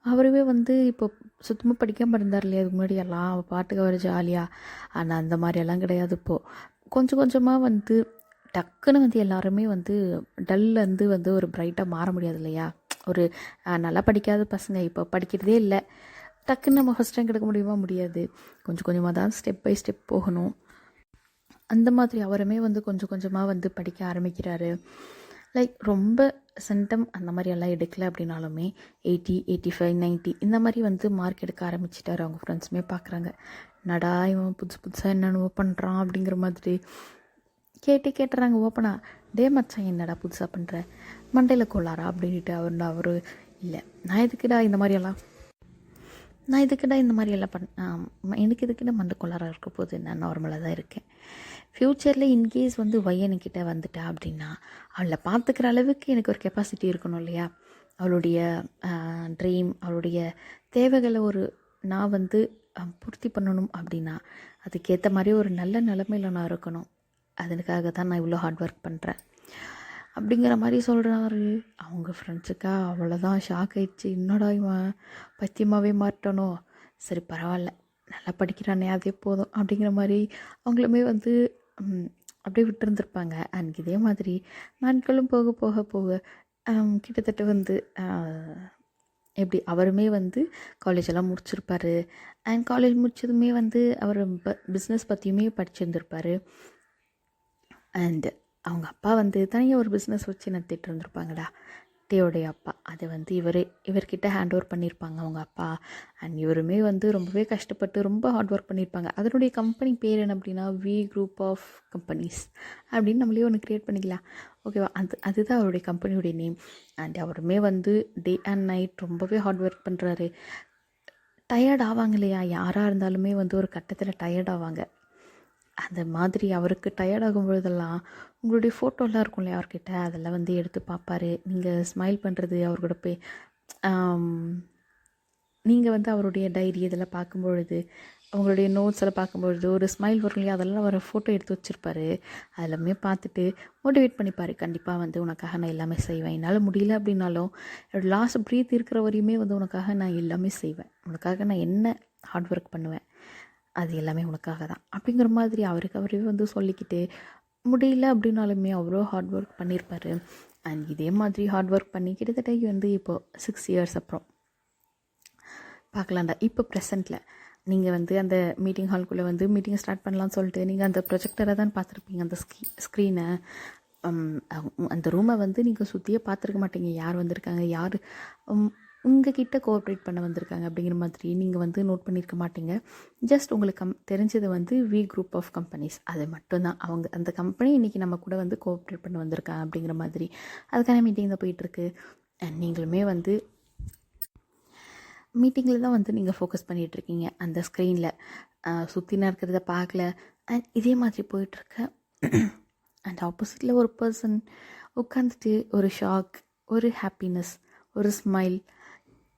அவரவே வந்து இப்போ சுத்தமாக படிக்காமல் இருந்தார் இல்லையா, அதுக்கு முன்னாடியெல்லாம் அவள் பாட்டுக்கு அவர் ஜாலியாக. ஆனால் அந்த மாதிரியெல்லாம் கிடையாது. இப்போது கொஞ்சம் கொஞ்சமாக வந்து டக்குன்னு வந்து எல்லாருமே வந்து டல்லேருந்து வந்து ஒரு பிரைட்டாக மாற முடியாது இல்லையா. ஒரு நல்லா படிக்காத பசங்க இப்போ படிக்கிறதே இல்லை, டக்குன்னு நம்ம ஃபஸ்ட் ரேங்க் எடுக்க முடியாது. கொஞ்சம் கொஞ்சமாக தான் ஸ்டெப் பை ஸ்டெப் போகணும். அந்த மாதிரி அவருமே வந்து கொஞ்சம் கொஞ்சமாக வந்து படிக்க ஆரம்பிக்கிறாரு. லைக் ரொம்ப சென்டம் அந்த மாதிரி எல்லாம் எடுக்கலை அப்படின்னாலுமே 80, 85, 90 இந்த மாதிரி வந்து மார்க் எடுக்க ஆரம்பிச்சிட்டாரு. அவங்க ஃப்ரெண்ட்ஸுமே பார்க்குறாங்க, நடா இவன் புதுசாக என்னென்னு பண்ணுறான் அப்படிங்கிற மாதிரி கேட்டுறாங்க ஓப்பனா. டே மச்சான் என்னடா புதுசாக பண்ணுற, மண்டையில் கொள்ளாரா அப்படின்ட்டு அவர் இல்லை, நான் எதுக்குடா இந்த மாதிரியெல்லாம் எனக்கு எதுக்குடா மண்டை கொள்ளாராக இருக்க போது, நான் நார்மலாக தான் இருக்கேன். ஃப்யூச்சரில் இன்கேஸ் வந்து என்கிட்ட வந்துட்டா அப்படின்னா அவளை பார்த்துக்கிற அளவுக்கு எனக்கு ஒரு கெப்பாசிட்டி இருக்கணும் இல்லையா. அவளுடைய ட்ரீம், அவளுடைய தேவைகளை நான் வந்து பூர்த்தி பண்ணணும் அப்படின்னா அதுக்கேற்ற மாதிரி ஒரு நல்ல நிலைமையில் நான் இருக்கணும். அதுக்காக தான் நான் இவ்வளோ ஹார்ட் ஒர்க் பண்ணுறேன் அப்படிங்கிற மாதிரி சொல்கிறாரு. அவங்க ஃப்ரெண்ட்ஸுக்கா அவ்வளோதான் ஷாக் ஆயிடுச்சு. என்னடா இவன் பத்தியமாகவே மாட்டணும், சரி பரவாயில்ல நல்லா படிக்கிறானே அதே போதும் அப்படிங்கிற மாதிரி அவங்களுமே வந்து அப்படியே விட்டுருந்துருப்பாங்க. அண்ட் இதே மாதிரி நாட்களும் போக போக போக கிட்டத்தட்ட வந்து எப்படி அவருமே வந்து காலேஜெல்லாம் முடிச்சிருப்பார். அண்ட் காலேஜ் முடிச்சதுமே வந்து அவர் பிஸ்னஸ் பற்றியுமே படிச்சிருந்துருப்பார். அண்டு அவங்க அப்பா வந்து தனியாக ஒரு பிஸ்னஸ் வச்சு நடத்திட்டு இருந்திருப்பாங்கடா, டேயோடைய அப்பா. அதை வந்து இவர்கிட்ட ஹேண்ட் ஓவர் பண்ணியிருப்பாங்க அவங்க அப்பா. அண்ட் இவருமே வந்து ரொம்பவே கஷ்டப்பட்டு ரொம்ப ஹார்ட் ஒர்க் பண்ணியிருப்பாங்க. அதனுடைய கம்பெனி பேர் என்ன அப்படின்னா வி குரூப் ஆஃப் கம்பெனிஸ் அப்படின்னு நம்மளே ஒன்று க்ரியேட் பண்ணிக்கலாம், ஓகேவா. அதுதான் அவருடைய கம்பெனியுடைய நேம். அண்ட் அவருமே வந்து டே அண்ட் நைட் ரொம்பவே ஹார்ட் ஒர்க் பண்ணுறாரு. டயர்ட் ஆவாங்க இல்லையா, யாராக இருந்தாலுமே வந்து ஒரு கட்டத்தில் டயர்ட் ஆவாங்க. அந்த மாதிரி அவருக்கு டயர்ட் ஆகும் பொழுதெல்லாம் உங்களுடைய ஃபோட்டோலாம் இருக்கும் இல்லையா அவர்கிட்ட, அதெல்லாம் வந்து எடுத்து பார்ப்பார். நீங்கள் ஸ்மைல் பண்ணுறது அவர் கூட போய் நீங்கள் வந்து அவருடைய டைரி இதெல்லாம் பார்க்கும்பொழுது, அவங்களுடைய நோட்ஸ் எல்லாம் பார்க்கும்பொழுது ஒரு ஸ்மைல் வரும் இல்லையா, அதெல்லாம் அவர் ஃபோட்டோ எடுத்து வச்சுருப்பார். அதெல்லாமே பார்த்துட்டு மோட்டிவேட் பண்ணிப்பார். கண்டிப்பாக வந்து உனக்காக நான் எல்லாமே செய்வேன், என்னால் முடியல அப்படின்னாலும் என்னோடய லாஸ்ட் ப்ரீத் இருக்கிற வரையுமே வந்து உனக்காக நான் எல்லாமே செய்வேன், உனக்காக நான் என்ன ஹார்ட் ஒர்க் பண்ணுவேன் அது எல்லாமே உனக்காக தான் அப்படிங்கிற மாதிரி அவரே வந்து சொல்லிக்கிட்டு முடியல அப்படின்னாலுமே அவ்வளோ ஹார்ட் ஒர்க் பண்ணியிருப்பார். அண்ட் இதே மாதிரி ஹார்ட் ஒர்க் பண்ணி கிட்டத்தட்ட வந்து இப்போது 6 இயர்ஸ் அப்புறம் பார்க்கலாம்டா. இப்போ ப்ரெசண்ட்டில் நீங்கள் வந்து அந்த மீட்டிங் ஹால்குள்ளே வந்து மீட்டிங் ஸ்டார்ட் பண்ணலான்னு சொல்லிட்டு நீங்கள் அந்த ப்ரொஜெக்டரை தான் பார்த்துருப்பீங்க, அந்த ஸ்க்ரீனை. அந்த ரூமை வந்து நீங்கள் சுற்றியே பார்த்துருக்க மாட்டீங்க, யார் வந்திருக்காங்க, யார் உங்ககிட்ட கோஆப்ரேட் பண்ண வந்திருக்காங்க அப்படிங்கிற மாதிரி நீங்கள் வந்து நோட் பண்ணியிருக்க மாட்டீங்க. ஜஸ்ட் உங்களுக்கு தெரிஞ்சது வந்து வி குரூப் ஆஃப் கம்பெனிஸ், அது மட்டும்தான். அவங்க அந்த கம்பெனி இன்றைக்கி நம்ம கூட வந்து கோஆப்ரேட் பண்ண வந்திருக்காங்க அப்படிங்கிற மாதிரி அதுக்கான மீட்டிங் தான் போயிட்டுருக்கு. அண்ட் நீங்களுமே வந்து மீட்டிங்கில் தான் வந்து நீங்கள் ஃபோக்கஸ் பண்ணிகிட்ருக்கீங்க, அந்த ஸ்க்ரீனில் சுற்றினா இருக்கிறத பார்க்கல. அண்ட் இதே மாதிரி போயிட்டுருக்கு. அண்ட் ஆப்போசிட்டில் ஒரு பர்சன் உட்காந்துட்டு ஒரு ஷாக், ஒரு ஹாப்பினஸ், ஒரு ஸ்மைல்,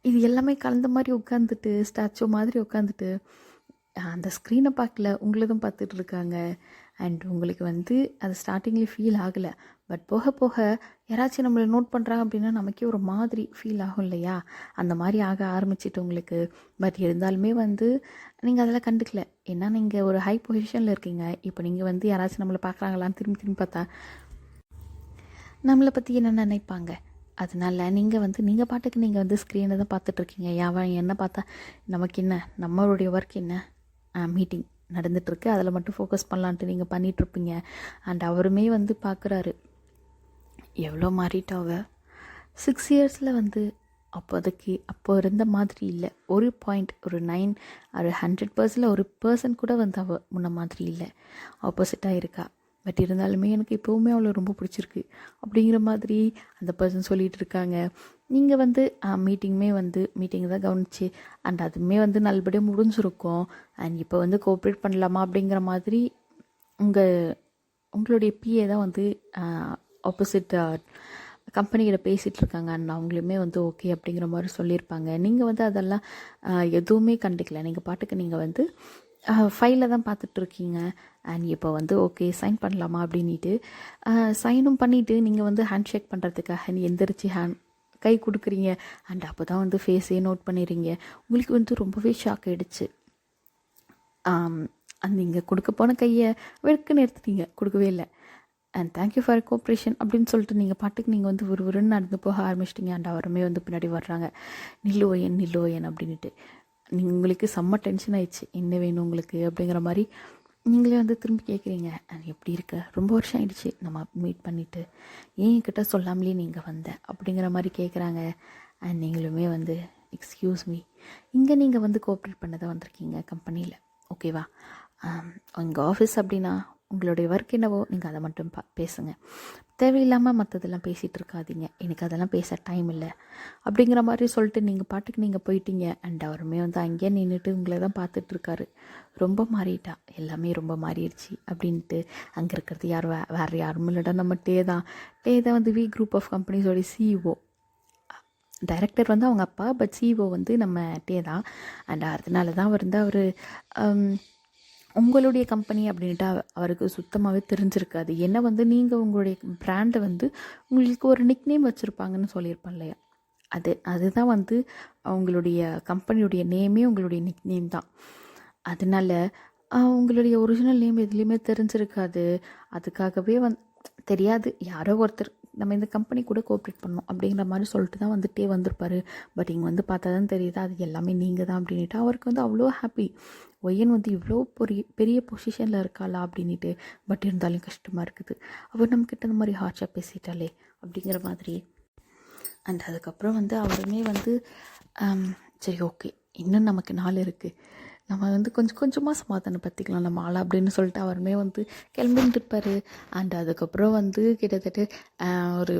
இது எல்லாமே கலந்த மாதிரி உட்காந்துட்டு ஸ்டாச்சு மாதிரி உட்காந்துட்டு அந்த ஸ்க்ரீனை பார்க்கல, உங்களதும் பார்த்துட்டு இருக்காங்க. அண்ட் உங்களுக்கு வந்து அது ஸ்டார்டிங்லேயே ஃபீல் ஆகலை, பட் போக போக யாராச்சும் நம்மளை நோட் பண்ணுறாங்க அப்படின்னா நமக்கே ஒரு மாதிரி ஃபீல் ஆகும் இல்லையா, அந்த மாதிரி ஆக ஆரம்பிச்சிட்டு உங்களுக்கு. பட் இருந்தாலுமே வந்து நீங்கள் அதெல்லாம் கண்டுக்கல, ஏன்னா நீங்கள் ஒரு ஹை பொசிஷனில் இருக்கீங்க. இப்போ நீங்கள் வந்து யாராச்சும் நம்மளை பார்க்குறாங்களான்னு திரும்பி பார்த்தா நம்மளை பற்றி என்ன நினைப்பாங்க. அதனால் நீங்கள் பாட்டுக்கு நீங்கள் வந்து ஸ்க்ரீனை தான் பார்த்துட்ருக்கீங்க. அவன் என்ன பார்த்தா நமக்கு என்ன, நம்மளுடைய ஒர்க் என்ன, மீட்டிங் நடந்துகிட்ருக்கு, அதில் மட்டும் ஃபோக்கஸ் பண்ணலான்ட்டு நீங்கள் பண்ணிகிட்ருப்பீங்க. அண்ட் அவருமே வந்து பார்க்குறாரு, எவ்வளோ மாறிட்டாவ, 6 இயர்ஸில் வந்து அப்போ இருந்த மாதிரி இல்லை. ஒரு பாயிண்ட், ஒரு 9 ஒரு 100% ஒரு பர்சன் கூட வந்து அவள் முன்ன மாதிரி இல்லை, ஆப்போசிட்டாக இருக்கா. பட் இருந்தாலுமே எனக்கு இப்போவுமே அவளை ரொம்ப பிடிச்சிருக்கு அப்படிங்கிற மாதிரி அந்த பர்சன் சொல்லிகிட்டு இருக்காங்க. நீங்கள் வந்து மீட்டிங் தான் கவனிச்சு அண்ட் அதுவுமே வந்து நல்லபடியாக முடிஞ்சிருக்கும். அண்ட் இப்போ வந்து கோஆப்ரேட் பண்ணலாமா அப்படிங்கிற மாதிரி உங்களுடைய பிஏ தான் வந்து ஆப்போசிட் கம்பெனிகிட்ட பேசிகிட்டு இருக்காங்க. அண்ட் அவங்களுமே வந்து ஓகே அப்படிங்கிற மாதிரி சொல்லியிருப்பாங்க. நீங்கள் வந்து அதெல்லாம் எதுவுமே கண்டுக்கல. நீங்கள் பாட்டுக்கு நீங்கள் வந்து ஃபைலில் தான் பார்த்துட்ருக்கீங்க. அண்ட் இப்போ வந்து ஓகே சைன் பண்ணலாமா அப்படின்ட்டு சைனும் பண்ணிவிட்டு நீங்கள் வந்து ஹேண்ட் ஷேக் பண்ணுறதுக்காக எந்திரிச்சு கை கொடுக்குறீங்க. அண்ட் அப்போ தான் வந்து ஃபேஸே நோட் பண்ணிடுறீங்க. உங்களுக்கு வந்து ரொம்பவே ஷாக் ஆகிடுச்சு. அந்த நீங்கள் கொடுக்க போன கையை வெறுக்குன்னு எடுத்துட்டீங்க, கொடுக்கவே இல்லை. அண்ட் தேங்க்யூ ஃபார் கோஆப்ரேஷன் அப்படின்னு சொல்லிட்டு நீங்கள் பாட்டுக்கு நீங்கள் வந்து ஒரு நடந்து போக ஆரம்பிச்சிட்டிங்க. அண்ட் அவருமே வந்து பின்னாடி வர்றாங்க, நில்லுவையன் அப்படின்ட்டு. உங்களுக்கு செம்ம டென்ஷன் ஆயிடுச்சு, என்ன வேணும் உங்களுக்கு அப்படிங்கிற மாதிரி. நீங்களே வந்து திரும்பி கேட்குறீங்க, அண்ட் எப்படி இருக்க, ரொம்ப வருஷம் ஆயிடுச்சு நம்ம மீட் பண்ணிவிட்டு, ஏன் என்கிட்ட சொல்லாமலே நீங்கள் வந்த அப்படிங்கிற மாதிரி கேட்குறாங்க. அண்ட் நீங்களுமே வந்து எக்ஸ்கியூஸ் மீ, இங்கே நீங்கள் வந்து கோஆப்ரேட் பண்ண தான் வந்திருக்கீங்க கம்பெனியில், ஓகேவா? உங்கள் ஆஃபீஸ் அப்படின்னா உங்களுடைய ஒர்க் என்னவோ நீங்கள் அதை மட்டும் பேசுங்க, தேவையில்லாமல் மற்றதெல்லாம் பேசிகிட்டு இருக்காதீங்க, எனக்கு அதெல்லாம் பேச டைம் இல்லை அப்படிங்கிற மாதிரி சொல்லிட்டு நீங்கள் பாட்டுக்கு நீங்கள் போயிட்டீங்க. அண்ட் அவருமே வந்து அங்கேயே நின்றுட்டு உங்களை தான் பார்த்துட்ருக்காரு. ரொம்ப மாறிட்டா, எல்லாமே ரொம்ப மாறிடுச்சு அப்படின்ட்டு. அங்கே இருக்கிறது வேறு யாரும் இல்லைடா, நம்ம டே தான் வந்து வி குரூப் ஆஃப் கம்பெனிஸோடைய சிஇஓ. டைரக்டர் வந்து அவங்க அப்பா, பட் சிஇஓ வந்து நம்ம டே தான். அண்ட் அதனால தான் அவர் உங்களுடைய கம்பெனி அப்படின்ட்டு அவருக்கு சுத்தமாகவே தெரிஞ்சிருக்காது. ஏன்னா வந்து நீங்கள் உங்களுடைய பிராண்டை வந்து உங்களுக்கு ஒரு நிக்நேம் வச்சுருப்பாங்கன்னு சொல்லியிருப்பேன் இல்லையா, அதுதான் வந்து உங்களுடைய கம்பெனியுடைய நேமே உங்களுடைய நிக்நேம் தான். அதனால உங்களுடைய ஒரிஜினல் நேம் எதுலேயுமே தெரிஞ்சிருக்காது. அதுக்காகவே தெரியாது, யாரோ ஒருத்தர் நம்ம இந்த கம்பெனி கூட கோஆப்ரேட் பண்ணோம் அப்படிங்கிற மாதிரி சொல்லிட்டு தான் வந்துட்டே வந்திருப்பார். பட் இங்கே வந்து பார்த்தா தான் தெரியுது அது எல்லாமே நீங்கள் தான் அப்படின்ட்டு. அவருக்கு வந்து அவ்வளோ ஹாப்பி, ஒய்யன் வந்து இவ்வளோ பெரிய பொசிஷனில் இருக்காளா அப்படின்ட்டு. பட் இருந்தாலும் கஷ்டமாக இருக்குது, அவர் நம்மக்கிட்ட இந்த மாதிரி ஹார்ஷாக பேசிட்டாலே அப்படிங்கிற மாதிரி. அண்ட் அதுக்கப்புறம் வந்து அவருமே வந்து சரி ஓகே, இன்னும் நமக்கு நாள் இருக்குது, நம்ம வந்து கொஞ்சம் கொஞ்சமாக சமாதானம் பற்றிக்கலாம் நம்ம ஆளை அப்படின்னு சொல்லிட்டு அவருமே வந்து கிளம்பிட்டு இருப்பார். அண்ட் அதுக்கப்புறம் வந்து கிட்டத்தட்ட ஒரு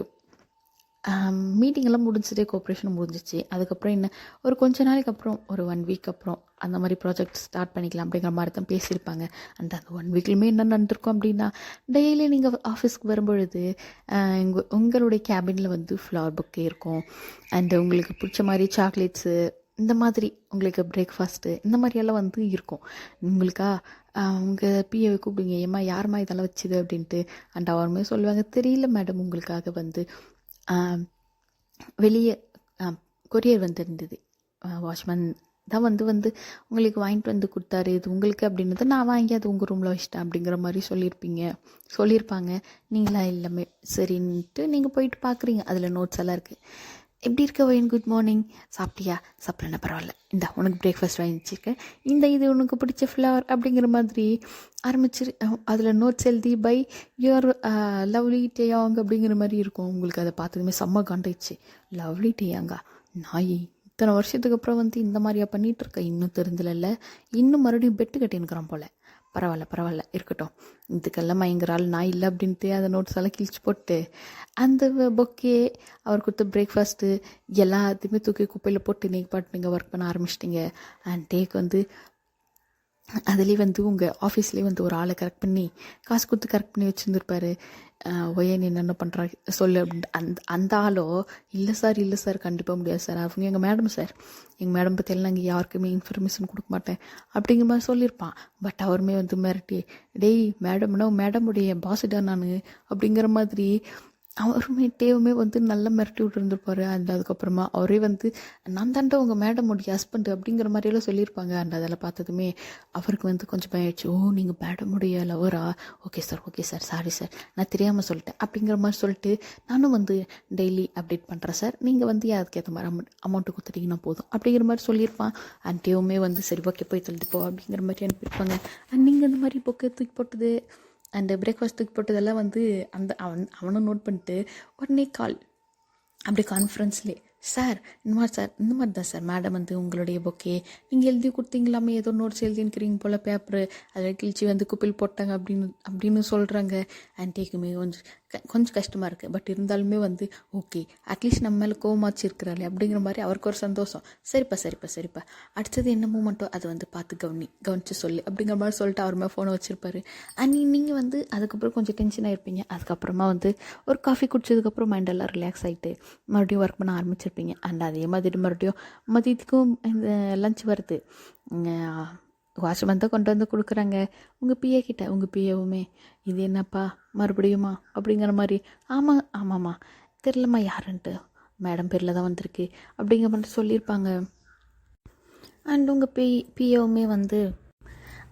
மீட்டிங்கெல்லாம் முடிஞ்சிட்டே கோஆப்ரேஷன் முடிஞ்சிச்சு. அதுக்கப்புறம் என்ன, ஒரு கொஞ்ச நாளைக்கு அப்புறம் ஒரு 1 வீக் அப்புறம் அந்த மாதிரி ப்ராஜெக்ட் ஸ்டார்ட் பண்ணிக்கலாம் அப்படிங்கிற மாதிரி தான் பேசியிருப்பாங்க. அந்த 1 வீக்லேயுமே என்ன நடந்திருக்கும் அப்படின்னா, டெய்லி நீங்கள் ஆஃபீஸ்க்கு வரும்பொழுது உங்களுடைய கேபினில் வந்து ஃப்ளவர் புக்கே இருக்கும். அண்டு உங்களுக்கு பிடிச்ச மாதிரி சாக்லேட்ஸு, இந்த மாதிரி உங்களுக்கு பிரேக்ஃபாஸ்ட்டு இந்த மாதிரியெல்லாம் வந்து இருக்கும். உங்களுக்கா உங்கள் பிஏவை கூப்பிடுங்க, ஏம்மா யாரும்மா இதெல்லாம் வச்சுது அப்படின்ட்டு. அண்ட் அவருமே சொல்லுவாங்க, தெரியல மேடம், உங்களுக்காக வந்து வெளியே கொரியர் வந்துருந்தது, வாட்ச்மேன் தான் வந்து உங்களுக்கு வாங்கிட்டு வந்து கொடுத்தாரு, இது உங்களுக்கு அப்படின்னது நான் வாங்கி அது உங்கள் ரூமில் வச்சிட்டேன் அப்படிங்கிற மாதிரி சொல்லியிருப்பாங்க. நீங்களா எல்லாமே சரின்ட்டு நீங்கள் போயிட்டு பார்க்குறீங்க, அதில் நோட்ஸ் எல்லாம் இருக்குது. எப்படி இருக்க ஒயின், குட் மார்னிங், சாப்பிட்டியா, சாப்பிட்லன்னா பரவாயில்ல, இந்த உனக்கு பிரேக்ஃபாஸ்ட் வாங்கிச்சிருக்கேன், இது உனக்கு பிடிச்ச ஃப்ளவர் அப்படிங்கிற மாதிரி ஆரம்பிச்சிரு. அதில் நோட்ஸ் எழுதி பை யுவர் லவ்லி டேயாங் அப்படிங்கிற மாதிரி இருக்கும். உங்களுக்கு அதை பார்த்ததுமே செம்ம காண்டாயிடுச்சு. லவ்லி டேயாங்கா, நாய் இத்தனை வருஷத்துக்கு அப்புறம் வந்து இந்த மாதிரியா பண்ணிகிட்ருக்க, இன்னும் தெரிஞ்சல, இன்னும் மறுபடியும் பெட்டு கட்டினுக்கிறான் போல். பரவாயில்ல இருக்கட்டும், இதுக்கெல்லாம் மயங்குறாள் நான் இல்லை அப்படின்ட்டு அந்த நோட்ஸ் எல்லாம் கிழிச்சு போட்டு அந்த பொக்கே அவர் கொடுத்த பிரேக்ஃபாஸ்ட்டு எல்லாத்தையுமே தூக்கி குப்பையில் போட்டு நீங்கள் ஒர்க் பண்ண ஆரம்பிச்சிட்டிங்க. அண்ட் டேக்கு வந்து அதுலேயே வந்து உங்கள் ஆஃபீஸ்லேயே வந்து ஒரு ஆளை கரெக்ட் பண்ணி காசு கொடுத்து கரெக்ட் பண்ணி வச்சுருந்துருப்பாரு. ஒய்யன் என்னென்ன பண்ணுறா சொல்லு அப்படின்ட்டு. அந்த ஆளோ இல்லை சார் கண்டிப்பாக முடியாது சார், அவங்க எங்கள் மேடம் சார், எங்கள் மேடம் பற்றியெல்லாம் நாங்கள் யாருக்குமே இன்ஃபர்மேஷன் கொடுக்க மாட்டேன் அப்படிங்கிற மாதிரி சொல்லியிருப்பான். பட் அவருமே வந்து மிரட்டி, டேய் மேடமுடைய பாசிட்டா நான் அப்படிங்கிற மாதிரி அவருமே டேவுமே வந்து நல்லா மிரட்டி விட்டுருந்துருப்பாரு. அண்ட் அதுக்கப்புறமா அவரே வந்து நான் தாண்டா உங்கள் மேடமுடைய ஹஸ்பண்ட் அப்படிங்கிற மாதிரியெல்லாம் சொல்லியிருப்பாங்க. அண்ட் அதெல்லாம் பார்த்ததுமே அவருக்கு வந்து கொஞ்சம் ஆயிடுச்சு. ஓ, நீங்கள் மேடமுடைய லவரா, ஓகே சார், சாரி சார், நான் தெரியாமல் சொல்லிட்டேன் அப்படிங்கிற மாதிரி சொல்லிட்டு, நானும் வந்து டெய்லி அப்டேட் பண்ணுறேன் சார், நீங்கள் வந்து அதுக்கேற்ற மாதிரி அமௌண்ட்டு கொடுத்துட்டிங்கன்னா போதும் அப்படிங்கிற மாதிரி சொல்லியிருப்பான். அண்ட் டேவுமே வந்து சரி ஓகே போய் தள்ளிட்டு போ அப்படிங்கிற மாதிரி அனுப்பியிருப்பாங்க. அண்ட் நீங்கள் இந்த மாதிரி பொக்கை தூக்கி போட்டது அண்டு பிரேக்ஃபாஸ்ட் தூக்கி போட்டதெல்லாம் வந்து அவனும் நோட் பண்ணிட்டு உடனே கால் அப்படி கான்ஃபரன்ஸ்லேயே சார் இந்த மாதிரி தான் சார் மேடம் வந்து உங்களுடைய பொக்கே நீங்கள் எழுதி கொடுத்தீங்களாமே ஏதோ நோட்ஸ் எழுதினுக்கிறீங்க போல் பேப்பரு அதில் கிழிச்சி வந்து குப்பில் போட்டாங்க அப்படின்னு சொல்கிறாங்க. ஆன்ட்டிக்குமே கொஞ்சம் கஷ்டமாக இருக்குது. பட் இருந்தாலுமே வந்து ஓகே அட்லீஸ்ட் நம்ம மேலே கோவமாச்சு இருக்கிறாளே அப்படிங்கிற மாதிரி அவருக்கு ஒரு சந்தோஷம். சரிப்பா அடுத்தது என்ன மூமெண்ட்டோ அதை வந்து பார்த்து கவனித்து சொல்லு அப்படிங்கிற மாதிரி சொல்லிட்டு அவர் மேலே ஃபோனை வச்சுருப்பாரு. அண்ட் நீங்கள் வந்து அதுக்கப்புறம் கொஞ்சம் டென்ஷனாக இருப்பீங்க. அதுக்கப்புறமா வந்து ஒரு காஃபி குடிச்சதுக்கப்புறம் மைண்டெல்லாம் ரிலாக்ஸ் ஆகிட்டு மறுபடியும் ஒர்க் பண்ண ஆரம்பிச்சிருப்பீங்க. அண்ட் அதே மாதிரி மறுபடியும் மதியத்துக்கும் இந்த லஞ்ச் வருது. வாட்ச்மேன் தான் கொண்டு வந்து கொடுக்குறாங்க உங்கள் பிஏ கிட்ட. உங்கள் பிஏவுமே இது என்னப்பா மறுபடியுமா அப்படிங்கிற மாதிரி. ஆமாம்மா தெரிலம்மா யாருன்ட்டு, மேடம் பேரில் தான் வந்திருக்கு அப்படிங்கிற மாதிரி சொல்லியிருப்பாங்க. அண்ட் உங்கள் பிஏவுமே வந்து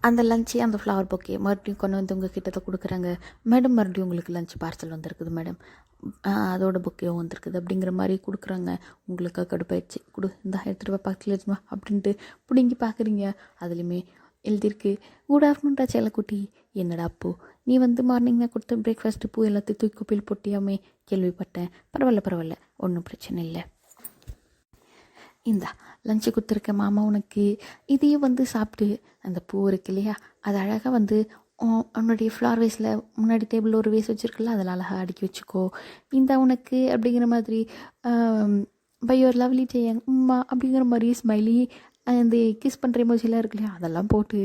அந்த லஞ்சு அந்த ஃப்ளவர் பொக்கே மறுபடியும் கொண்டு வந்து உங்கள் கிட்ட தான் கொடுக்குறாங்க. மேடம் மறுபடியும் உங்களுக்கு லஞ்ச் பார்சல் வந்திருக்குது மேடம், அதோட பொக்கேவும் வந்திருக்குது அப்படிங்கிற மாதிரி கொடுக்குறாங்க. உங்களுக்கு கடுப்பாயிடுச்சு. இந்த எடுத்துகிட்டு போய் பக்கத்தில் இருக்குமா அப்படின்ட்டு பிடுங்கி பார்க்குறீங்க. அதுலேயுமே எழுதியிருக்கு குட் ஆஃப்டர்நூன்டா செல்லக்குட்டி. என்னடா அப்போ நீ வந்து மார்னிங் தான் கொடுத்த பிரேக்ஃபாஸ்ட்டு பூ எல்லாத்தையும் தூக்கி குப்பையில் போட்டியாமே கேள்விப்பட்டேன். பரவாயில்ல ஒன்றும் பிரச்சனை இல்லை. இந்தா லஞ்சு கொடுத்துருக்கேன் மாமா உனக்கு. இதையும் வந்து சாப்பிட்டு அந்த பூ இருக்கு இல்லையா அது அழகாக வந்து உன்னுடைய ஃப்ளவர் வேஸில் முன்னாடி டேபிளில் ஒரு வேஸ் வச்சுருக்குல்ல அதில் அழகாக அடுக்கி வச்சுக்கோ. இந்த உனக்கு அப்படிங்கிற மாதிரி பை யுவர் லவ்லி டேயங் அம்மா அப்படிங்கிற மாதிரி ஸ்மைலி அந்த கிஸ் பண்ணுற எமோஜிலாம் இருக்கு இல்லையா அதெல்லாம் போட்டு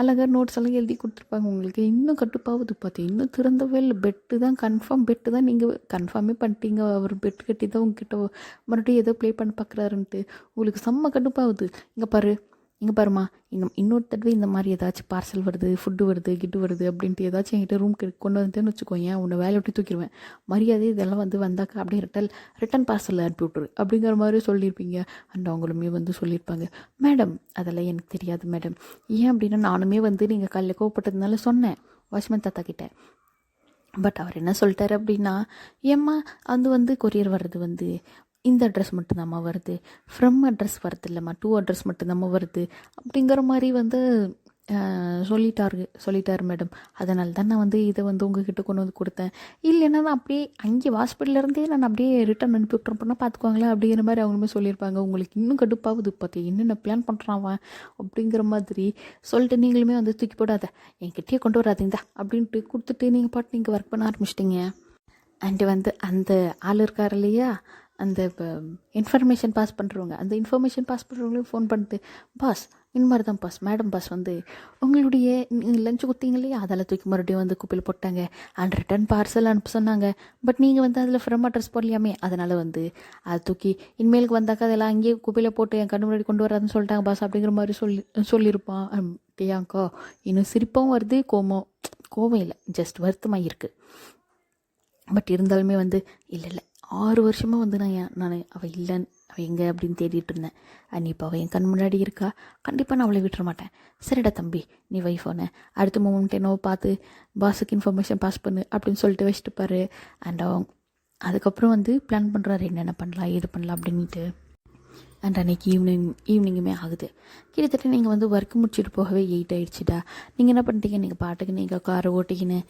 அழகாக நோட்ஸ் எல்லாம் எழுதி கொடுத்துருப்பாங்க. உங்களுக்கு இன்னும் கட்டுப்பாகுது பார்த்து இன்னும் திறந்தவே இல்லை. பெட்டு தான் கன்ஃபார்ம், பெட்டு தான் நீங்கள் கன்ஃபார்மே பண்ணிட்டீங்க. அவர் பெட்டு கட்டி தான் உங்ககிட்ட மறுபடியும் ஏதோ ப்ளே பண்ண பார்க்குறாருன்ட்டு உங்களுக்கு செம்ம கட்டுப்பாகுது. இங்கே பாருமா இன்னொரு தடவை இந்த மாதிரி ஏதாச்சும் பார்சல் வருது, ஃபுட்டு வருது, கிட்டு வருது அப்படின்ட்டு ஏதாச்சும் என்கிட்ட ரூம்க்கு கொண்டு வந்துட்டேன்னு வச்சுக்கோங்க, உன்னை வேலையை விட்டு தூக்கிடுவேன். மரியாதை இதெல்லாம் வந்து வந்தாக்கா அப்படியே ரிட்டன் பார்சலில் அனுப்பி விட்ரு அப்படிங்கிற மாதிரி சொல்லியிருப்பீங்க. அண்ட் அவங்களுமே வந்து சொல்லியிருப்பாங்க மேடம் அதெல்லாம் எனக்கு தெரியாது மேடம். ஏன் அப்படின்னா நானுமே வந்து நீங்கள் காலையில் கோவப்பட்டதுனால சொன்னேன் வாட்ச்மேன் தாத்தா கிட்டே. பட் அவர் என்ன சொல்லிட்டாரு அப்படின்னா ஏம்மா அது வந்து கொரியர் வர்றது வந்து இந்த அட்ரஸ் மட்டும்தாம்மா வருது, ஃப்ரம் அட்ரஸ் வருது இல்லைம்மா, டூ அட்ரஸ் மட்டும்தாம்மா வருது அப்படிங்கிற மாதிரி வந்து சொல்லிட்டாரு மேடம். அதனால தான் நான் வந்து இதை வந்து உங்ககிட்ட கொண்டு வந்து கொடுத்தேன். இல்லைன்னா நான் அப்படியே அங்கே ஹாஸ்பிட்டல்லேருந்தே நான் அப்படியே ரிட்டன் அனுப்பி விட்டுருப்பேன்னா பார்த்துக்குவாங்களேன் அப்படிங்கிற மாதிரி அவங்களுமே சொல்லியிருப்பாங்க. உங்களுக்கு இன்னும் கடுப்பாகுது பார்த்து என்னென்ன பிளான் பண்ணுறான் அப்படிங்கிற மாதிரி சொல்லிட்டு நீங்களுமே வந்து தூக்கி போடாத என்கிட்டயே கொண்டு வராதிங்க அப்படின்ட்டு கொடுத்துட்டு நீங்கள் பாட்டு நீங்கள் ஒர்க் பண்ண ஆரம்பிச்சிட்டிங்க. அண்டு வந்து அந்த ஆள் இருக்கார் இல்லையா அந்த இன்ஃபர்மேஷன் பாஸ் பண்ணுறவங்க, அந்த இன்ஃபர்மேஷன் பாஸ் பண்ணுறவங்களையும் ஃபோன் பண்ணிட்டு பாஸ் இந்த மாதிரி தான் பாஸ் மேடம் பாஸ் வந்து உங்களுடைய லஞ்சு கொடுத்தீங்க இல்லையா அதெல்லாம் தூக்கி மறுபடியும் வந்து குப்பையில் போட்டாங்க. அண்ட் ரிட்டன் பார்சல் அனுப்ப சொன்னாங்க. பட் நீங்கள் வந்து அதில் ஃப்ரம் அட்ரஸ் போடலையாமே, அதனால் வந்து அதை தூக்கி இனிமேலுக்கு வந்தாக்கா அதெல்லாம் அங்கேயே குப்பையில் போட்டு என் கண்ணு முன்னாடி கொண்டு வராதுன்னு சொல்லிட்டாங்க பாஸ் அப்படிங்கிற மாதிரி சொல்லியிருப்பான். டேயாக்கா இன்னும் சிரிப்பாகவும் வருது, கோவம் இல்லை, ஜஸ்ட் வருத்தமாக இருக்குது. பட் இருந்தாலுமே வந்து இல்லை 6 வருஷமாக வந்து நான் அவள் இல்லைன்னு அவள் எங்கே அப்படின்னு தேடிட்டு இருந்தேன். அண்ட் இப்போ அவள் என் கண் முன்னாடி இருக்கா, கண்டிப்பாக நான் அவளை விட்டுற மாட்டேன். சரிடா தம்பி நீ வைஃபோனை அடுத்த மூமெண்ட் என்னவோ பார்த்து பாஸுக்கு இன்ஃபர்மேஷன் பாஸ் பண்ணு அப்படின்னு சொல்லிட்டு வச்சுட்டு பாரு. அண்ட் அதுக்கப்புறம் வந்து பிளான் பண்ணுறாரு என்னென்ன பண்ணலாம் ஏது பண்ணலாம் அப்படின்ட்டு. அண்ட் அன்றைக்கி ஈவினிங்குமே ஆகுது. கிட்டத்தட்ட நீங்கள் வந்து ஒர்க் முடிச்சுட்டு போகவே 8 ஆகிடுச்சிடா. நீங்கள் என்ன பண்ணிட்டீங்க, நீங்கள் பாட்டுக்கு நீங்கள் காரை ஓட்டிக்கின்னு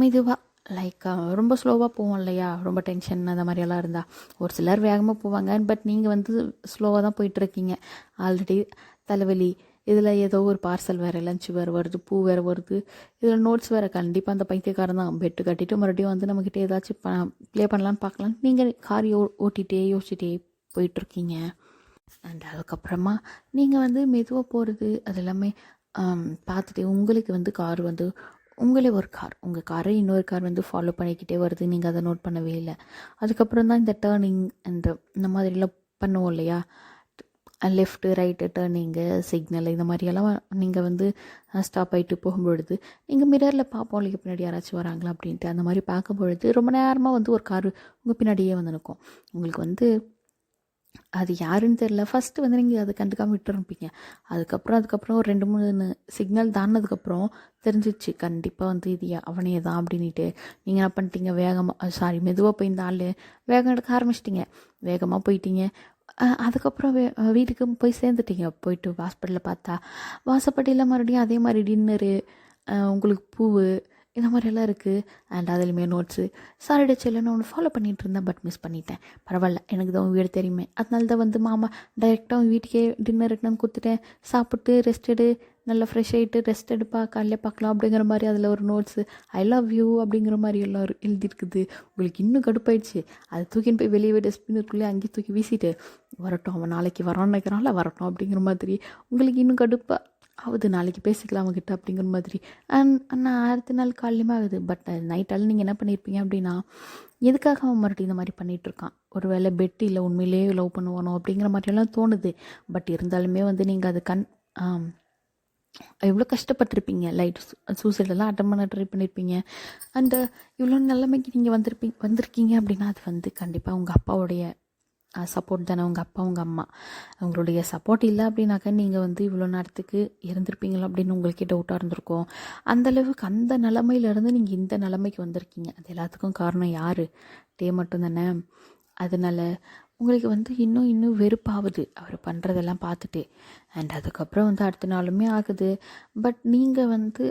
மெதுவாக லைக் ரொம்ப ஸ்லோவாக போவோம் இல்லையா, ரொம்ப டென்ஷன் அந்த மாதிரியெல்லாம் இருந்தால். ஒரு சிலர் வேகமாக போவாங்க, பட் நீங்கள் வந்து ஸ்லோவாக தான் போயிட்டுருக்கீங்க. ஆல்ரெடி தலைவலி, இதில் ஏதோ ஒரு பார்சல் வேறு, லஞ்சு வேறு வருது, பூ வேறு வருது, இதில் நோட்ஸ் வேறு. கண்டிப்பாக அந்த பைத்தியக்காரன் தான் பெட்டு கட்டிட்டு மறுபடியும் வந்து நம்மக்கிட்ட ஏதாச்சும் ப்ளே பண்ணலான்னு பார்க்கலாம். நீங்கள் கார் ஓட்டிகிட்டே யோசிச்சுட்டே போயிட்டுருக்கீங்க. அண்ட் அதுக்கப்புறமா நீங்கள் வந்து மெதுவாக போகிறது அது எல்லாமே பார்த்துட்டு உங்களுக்கு வந்து கார் வந்து உங்களே ஒரு கார், உங்கள் காரை இன்னொரு கார் வந்து ஃபாலோ பண்ணிக்கிட்டே வருது. நீங்கள் அதை நோட் பண்ணவே இல்லை. அதுக்கப்புறம் தான் இந்த டேர்னிங் இந்த மாதிரிலாம் பண்ணுவோம் இல்லையா, லெஃப்ட்டு ரைட்டு டேர்னிங்கு சிக்னல் இந்த மாதிரியெல்லாம் நீங்கள் வந்து ஸ்டாப் ஆகிட்டு போகும்பொழுது நீங்கள் மிரரில் பார்ப்போம் இல்லையா பின்னாடி யாராச்சும் வராங்களா அப்படின்ட்டு. அந்த மாதிரி பார்க்கும்பொழுது ரொம்ப நேரமாக வந்து ஒரு கார் உங்கள் பின்னாடியே வந்து நிற்கும். உங்களுக்கு வந்து அது யாருன்னு தெரில. ஃபஸ்ட்டு வந்து நீங்கள் அதை கண்டுக்காமல் விட்டுருப்பீங்க. அதுக்கப்புறம் ஒரு 2-3 சிக்னல் தாண்டினதுக்கப்புறம் தெரிஞ்சிச்சு கண்டிப்பாக வந்து இது அவனே தான் அப்படின்ட்டு. நீங்கள் என்ன பண்ணிட்டீங்க, மெதுவாக போய் இந்த ஆள் வேகம் எடுக்க ஆரம்பிச்சிட்டிங்க. வேகமாக போயிட்டீங்க. அதுக்கப்புறம் வீட்டுக்கு போய் சேர்ந்துட்டீங்க. போயிட்டு ஹாஸ்பிட்டலில் பார்த்தா வாசப்படியில் மறுபடியும் அதே மாதிரி டின்னரு, உங்களுக்கு பூவு இந்த மாதிரியெல்லாம் இருக்குது. அண்ட் அதுலேயுமே நோட்ஸு சாரிடா செல்லுன்னு ஒன்று ஃபாலோ பண்ணிகிட்டு இருந்தேன், பட் மிஸ் பண்ணிட்டேன். பரவாயில்ல, எனக்கு தான் உன் வீடு தெரியுமே, அதனால தான் வந்து மாமா டைரெக்டாக உன் வீட்டுக்கே டின்னர் எடுத்துன்னு கொடுத்துட்டேன், சாப்பிட்டு ரெஸ்ட் எடு, நல்லா ஃப்ரெஷ் ஆகிட்டு ரெஸ்ட் எடுப்பா, காலையில பார்க்கலாம் அப்படிங்கிற மாதிரி அதில் ஒரு நோட்ஸு ஐ லவ் யூ அப்படிங்கிற மாதிரி எல்லாம் எழுதியிருக்குது. உங்களுக்கு இன்னும் கடுப்பாயிடுச்சு. அதை தூக்கின்னு போய் வெளியே டஸ்ட்பின் இருக்குள்ளே அங்கேயே தூக்கி வீசிட்டு வரட்டும், அவன் நாளைக்கு வரான்னு நினைக்கிறான்ல, வரட்டும் அப்படிங்கிற மாதிரி உங்களுக்கு இன்னும் கடுப்பாக ஆகுது. நாளைக்கு பேசிக்கலாம் அவங்ககிட்ட அப்படிங்கிற மாதிரி. நான் அடுத்த நாள் காலையிலுமே ஆகுது. பட் நைட்டாலும் நீங்கள் என்ன பண்ணியிருப்பீங்க அப்படின்னா, எதுக்காக அவன் மறுபடியும் இந்த மாதிரி பண்ணிகிட்ருக்கான், ஒரு வேளை பெட்டு இல்லை உண்மையிலேயே லவ் பண்ணுவானோ அப்படிங்கிற மாதிரியெல்லாம் தோணுது. பட் இருந்தாலுமே வந்து நீங்கள் அது எவ்வளோ கஷ்டப்பட்டிருப்பீங்க, லைட் சூசைடெல்லாம் அட்டன் பண்ண ட்ரை பண்ணியிருப்பீங்க. அண்டு இவ்வளோ நிலைமைக்கு நீங்கள் வந்திருக்கீங்க அப்படின்னா அது வந்து கண்டிப்பாக உங்கள் அப்பாவுடைய சப்போர்ட் தானே. உங்கள் அப்பா உங்கள் அம்மா அவங்களுடைய சப்போர்ட் இல்லை அப்படின்னாக்கா நீங்கள் வந்து இவ்வளோ நேரத்துக்கு இருந்திருப்பீங்களா அப்படின்னு உங்களுக்கே டவுட்டாக இருந்திருக்கும். அந்தளவுக்கு அந்த நிலமையிலேருந்து நீங்கள் இந்த நிலைமைக்கு வந்திருக்கீங்க. அது எல்லாத்துக்கும் காரணம் யார்? டே மட்டும் தானே. அதனால் உங்களுக்கு வந்து இன்னும் வெறுப்பாகுது அவர் பண்ணுறதெல்லாம் பார்த்துட்டு. அண்ட் அதுக்கப்புறம் வந்து அடுத்த நாளுமே ஆகுது. பட் நீங்கள் வந்து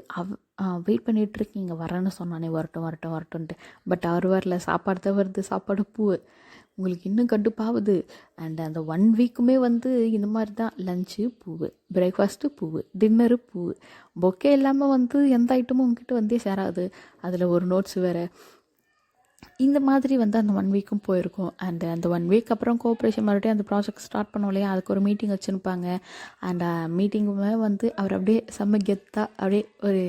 வெயிட் பண்ணிகிட்ருக்கீங்க, வரேன்னு சொன்னானே, வரட்டும்ன்ட்டு. பட் அவர் வரல, சாப்பாடு தான் வருது, சாப்பாடு பூ. உங்களுக்கு இன்னும் கடுப்பாகுது. அண்ட் அந்த 1 வீக்குமே வந்து இந்த மாதிரி தான், லஞ்சு பூவு, பிரேக்ஃபாஸ்ட்டு பூவு, டின்னரு பூவு, பொக்கே இல்லாமல் வந்து எந்த ஐட்டமும் உங்ககிட்ட வந்தே சேராது. அதில் ஒரு நோட்ஸ் வேறு. இந்த மாதிரி வந்து அந்த 1 வீக்கும் போயிருக்கும். அண்ட் அந்த 1 வீக் அப்புறம் கோஆப்ரேஷன் மறுபடியும் அந்த ப்ராஜெக்ட் ஸ்டார்ட் பண்ணோம் இல்லையா, அதுக்கு ஒரு மீட்டிங் வச்சுருப்பாங்க. அண்ட் மீட்டிங்குமே வந்து அவர் அப்படியே செம்ம கெத்தாக அப்படியே ஒரு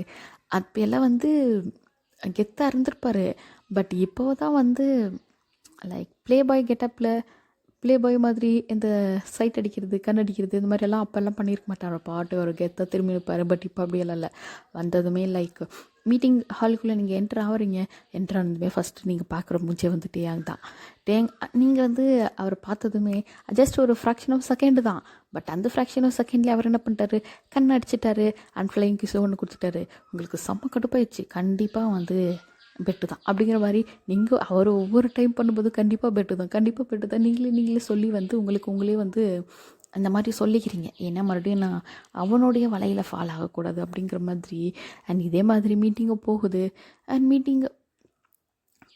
அப்போல்லாம் வந்து கெத்தாக இருந்திருப்பார். பட் இப்போ தான் வந்து லைக் ப்ளே பாய் கெட்டப்பில் ப்ளே பாய் மாதிரி இந்த சைட் அடிக்கிறது, கண் அடிக்கிறது, இந்த மாதிரியெல்லாம் அப்போல்லாம் பண்ணியிருக்க மாட்டார். பாட்டு ஒரு கெத்தாக திரும்பி இருப்பார். பட் இப்போ அப்படியெல்லாம் இல்லை. வந்ததுமே லைக் மீட்டிங் ஹாலுக்குள்ளே நீங்கள் என்ட்ரு ஆகிறீங்க, என்ட்ரு ஆனதுமே ஃபஸ்ட்டு நீங்கள் பார்க்குற மூஞ்சே வந்து டேங் தான். நீங்கள் வந்து அவர் பார்த்ததுமே ஜஸ்ட் ஒரு ஃப்ராக்ஷன் ஆஃப் செகண்டு தான். பட் அந்த ஃப்ராக்ஷன் ஆஃப் செகண்ட்லேயே அவர் என்ன பண்ணிட்டாரு, கண் அடிச்சிட்டாரு, அண்ட் ஃப்ளைங் கிஸ் ஒன்று கொடுத்துட்டாரு. உங்களுக்கு செம்ம கடுப்பாயிடுச்சு. கண்டிப்பாக வந்து பெட்டு தான் அப்படிங்கிற மாதிரி நீங்கள் அவர் ஒவ்வொரு டைம் பண்ணும்போது கண்டிப்பாக பெட்டு தான் நீங்களே சொல்லி வந்து உங்களே வந்து அந்த மாதிரி சொல்லிக்கிறீங்க. ஏன்னா மறுபடியும் நான் அவனுடைய வலையில் ஃபால் ஆகக்கூடாது அப்படிங்கிற மாதிரி. அண்ட் இதே மாதிரி மீட்டிங்கு போகுது. அண்ட் மீட்டிங்கு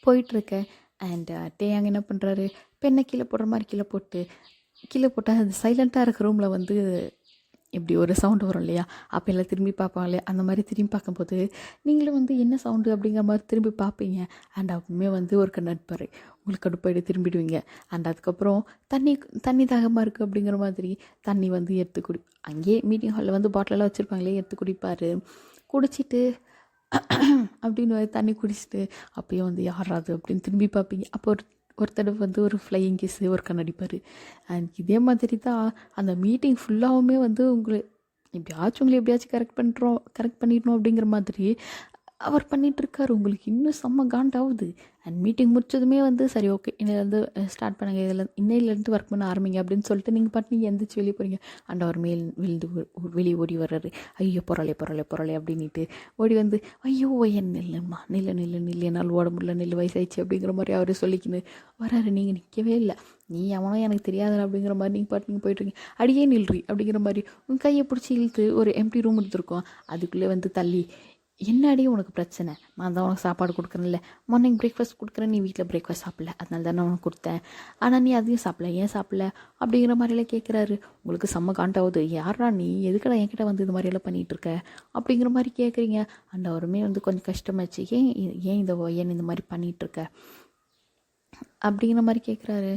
போயிட்டுருக்கேன். அண்ட் டேயாங்க என்ன பண்ணுறாரு, பெண்ணை கீழே போடுற மாதிரி கீழே போட்டால் அது சைலண்ட்டாக இருக்க ரூமில் வந்து இப்படி ஒரு சவுண்டு வரும் இல்லையா, அப்போ எல்லாம் திரும்பி பார்ப்பாங்க இல்லையா, அந்த மாதிரி திரும்பி பார்க்கும்போது நீங்களும் வந்து என்ன சவுண்டு அப்படிங்கிற மாதிரி திரும்பி பார்ப்பீங்க. அண்ட் அப்பவுமே வந்து ஒரு நட்பார் உங்களுக்கு கடுப்பாயிடு, திரும்பிடுவீங்க. அண்ட் அதுக்கப்புறம் தண்ணி தாகமாக இருக்குது அப்படிங்கிற மாதிரி தண்ணி வந்து எடுத்து அங்கேயே மீட்டிங் ஹாலில் வந்து பாட்டிலெல்லாம் வச்சுருப்பாங்களே, எடுத்து குடிப்பார். குடிச்சிட்டு அப்படின்னு தண்ணி குடிச்சிட்டு அப்பயும் வந்து யாராது அப்படின்னு திரும்பி பார்ப்பீங்க. அப்போ ஒரு தடவை வந்து ஒரு ஃப்ளையிங் கிஸ்ஸு ஒரு கண்ணடிப்பார். அண்ட் இதே மாதிரி தான் அந்த மீட்டிங் ஃபுல்லாகவுமே வந்து எப்படியாச்சும் கரெக்ட் பண்ணிடணும் அப்படிங்கிற மாதிரி அவர் பண்ணிகிட்ருக்காரு. உங்களுக்கு இன்னும் செம்ம காண்டாகுது. அண்ட் மீட்டிங் முடிச்சதுமே வந்து சரி ஓகே இன்னிலேருந்து ஸ்டார்ட் பண்ணுங்கள், இன்னையிலேருந்து ஒர்க் பண்ண ஆரம்பிங்க அப்படின்னு சொல்லிட்டு நீங்கள் பாட்டு எந்திரிச்சு வெளியே போகிறீங்க. அண்ட் அவர் வெளியே ஓடி வர்றாரு. ஐயோ பொறலை அப்படின்ட்டு ஓடி வந்து ஐயோ என் நில்லுமா நில்லு என்னால் ஓட முடியல, நெல் வயசாயிடுச்சு அப்படிங்கிற மாதிரி அவர் சொல்லிக்கின்னு வர்றாரு. நீங்கள் நிற்கவே இல்லை, நீ அவனோ எனக்கு தெரியாத அப்படிங்கிற மாதிரி நீங்கள் பாட்டு போயிட்டுருக்கீங்க. அடியே நில்றி அப்படிங்கிற மாதிரி உங்கள் கையை பிடிச்சி இழுத்து ஒரு எம்டி ரூம் எடுத்துருக்கோம். அதுக்குள்ளே வந்து தள்ளி என்னடி உனக்கு பிரச்சனை, நான் தான் உனக்கு சாப்பாடு கொடுக்குறேன்ல, மார்னிங் பிரேக்ஃபாஸ்ட் கொடுக்குறேன், நீ வீட்டில் பிரேக்ஃபாஸ்ட் சாப்பிடல, அதனால தான் நான் உனக்கு கொடுத்தேன், ஆனால் நீ அதையும் சாப்பிடல, ஏன் சாப்பிடல அப்படிங்கிற மாதிரியெல்லாம் கேட்குறாரு. உங்களுக்கு செம்ம காண்டாகுது. யாரா நீ, எதுக்கடா என்கிட்ட வந்து இது மாதிரியெல்லாம் பண்ணிகிட்ருக்க அப்படிங்கிற மாதிரி கேட்குறீங்க. அண்ட் அவருமே வந்து கொஞ்சம் கஷ்டமாச்சு. ஏன் இந்த மாதிரி பண்ணிகிட்ருக்க அப்படிங்கிற மாதிரி கேட்குறாரு.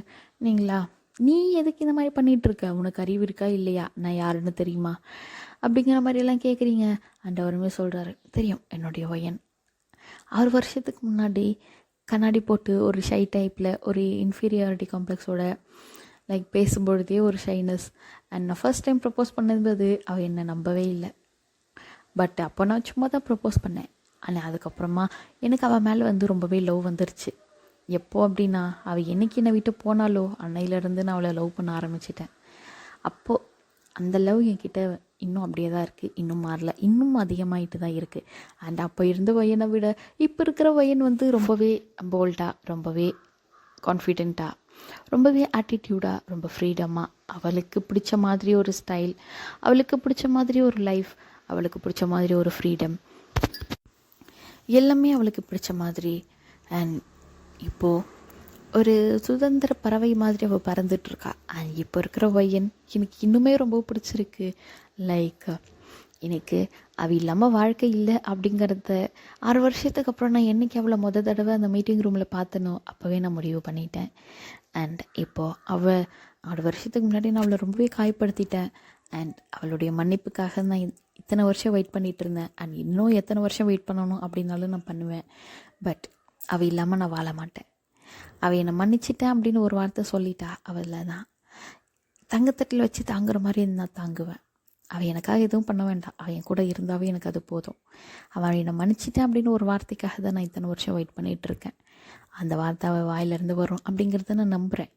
நீ எதுக்கு இந்த மாதிரி பண்ணிகிட்ருக்க, உனக்கு அறிவு இருக்கா இல்லையா, நான் யாருன்னு தெரியுமா அப்படிங்கிற மாதிரியெல்லாம் கேட்குறீங்க. அண்ட் அவருமே சொல்கிறாரு, தெரியும் என்னுடைய ஒயன் 6 வருஷத்துக்கு முன்னாடி கண்ணாடி போட்டு ஒரு ஷை டைப்பில் ஒரு இன்ஃபீரியாரிட்டி காம்ப்ளெக்ஸோட லைக் பேசும்பொழுதே ஒரு ஷைனஸ். அண்ட் நான் ஃபர்ஸ்ட் டைம் ப்ரப்போஸ் பண்ணது அவள் என்னை நம்பவே இல்லை. பட் அப்போ நான் சும்மா தான் ப்ரப்போஸ் பண்ணேன். ஆனால் அதுக்கப்புறமா எனக்கு அவள் மேலே வந்து ரொம்பவே லவ் வந்துருச்சு. எப்போ அப்படின்னா அவள் என்னைக்கு என்னை விட்டு போனாலோ அன்னையிலேருந்து நான் அவளை லவ் பண்ண ஆரம்பிச்சிட்டேன். அப்போது அந்த லவ் என்கிட்ட இன்னும் அப்படியே தான் இருக்குது, இன்னும் மாறல, இன்னும் அதிகமாகிட்டு தான் இருக்குது. அண்ட் அப்போ இருந்த வயனை விட இப்போ இருக்கிற வயன் வந்து ரொம்பவே போல்டாக, ரொம்பவே கான்ஃபிடெண்ட்டாக, ரொம்பவே ஆட்டிடியூடாக, ரொம்ப ஃப்ரீடமாக, அவளுக்கு பிடிச்ச மாதிரி ஒரு ஸ்டைல், அவளுக்கு பிடிச்ச மாதிரி ஒரு லைஃப், அவளுக்கு பிடிச்ச மாதிரி ஒரு ஃப்ரீடம், எல்லாமே அவளுக்கு பிடிச்ச மாதிரி. அண்ட் இப்போது ஒரு சுதந்திர பறவை மாதிரி அவள் பறந்துட்டுருக்கா. அண்ட் இப்போ இருக்கிற பையன் எனக்கு இன்னுமே ரொம்ப பிடிச்சிருக்கு. லைக் எனக்கு அவள் இல்லாமல் வாழ்க்கை இல்லை அப்படிங்கிறத 6 வருஷத்துக்கு அப்புறம் நான் என்றைக்கு அவளை தடவை அந்த மீட்டிங் ரூமில் பார்த்தனோ அப்போவே நான் முடிவு பண்ணிட்டேன். அண்ட் இப்போது அவள் 6 வருஷத்துக்கு முன்னாடி நான் அவளை ரொம்பவே காயப்படுத்திட்டேன். அண்ட் அவளுடைய மன்னிப்புக்காக நான் இத்தனை வருஷம் வெயிட் பண்ணிகிட்டு இருந்தேன். அண்ட் இன்னும் எத்தனை வருஷம் வெயிட் பண்ணணும் அப்படின்னாலும் நான் பண்ணுவேன். பட் அவள் இல்லாமல் நான் வாழ மாட்டேன். அவள் என்னை மன்னிச்சிட்டேன் அப்படின்னு ஒரு வார்த்தை சொல்லிட்டா, அவள் தான் தங்கத்தட்டில் வச்சு தாங்குற மாதிரி நான் தாங்குவேன். அவள் எனக்காக எதுவும் பண்ண வேண்டாம், அவள் என் கூட இருந்தாவே எனக்கு அது போதும். அவள் என்னை மன்னிச்சிட்டேன் அப்படின்னு ஒரு வார்த்தைக்காக தான் நான் இத்தனை வருஷம் வெயிட் பண்ணிகிட்டு இருக்கேன். அந்த வார்த்தை அவள் வாயிலிருந்து வரும் அப்படிங்கிறத நான் நம்புகிறேன்.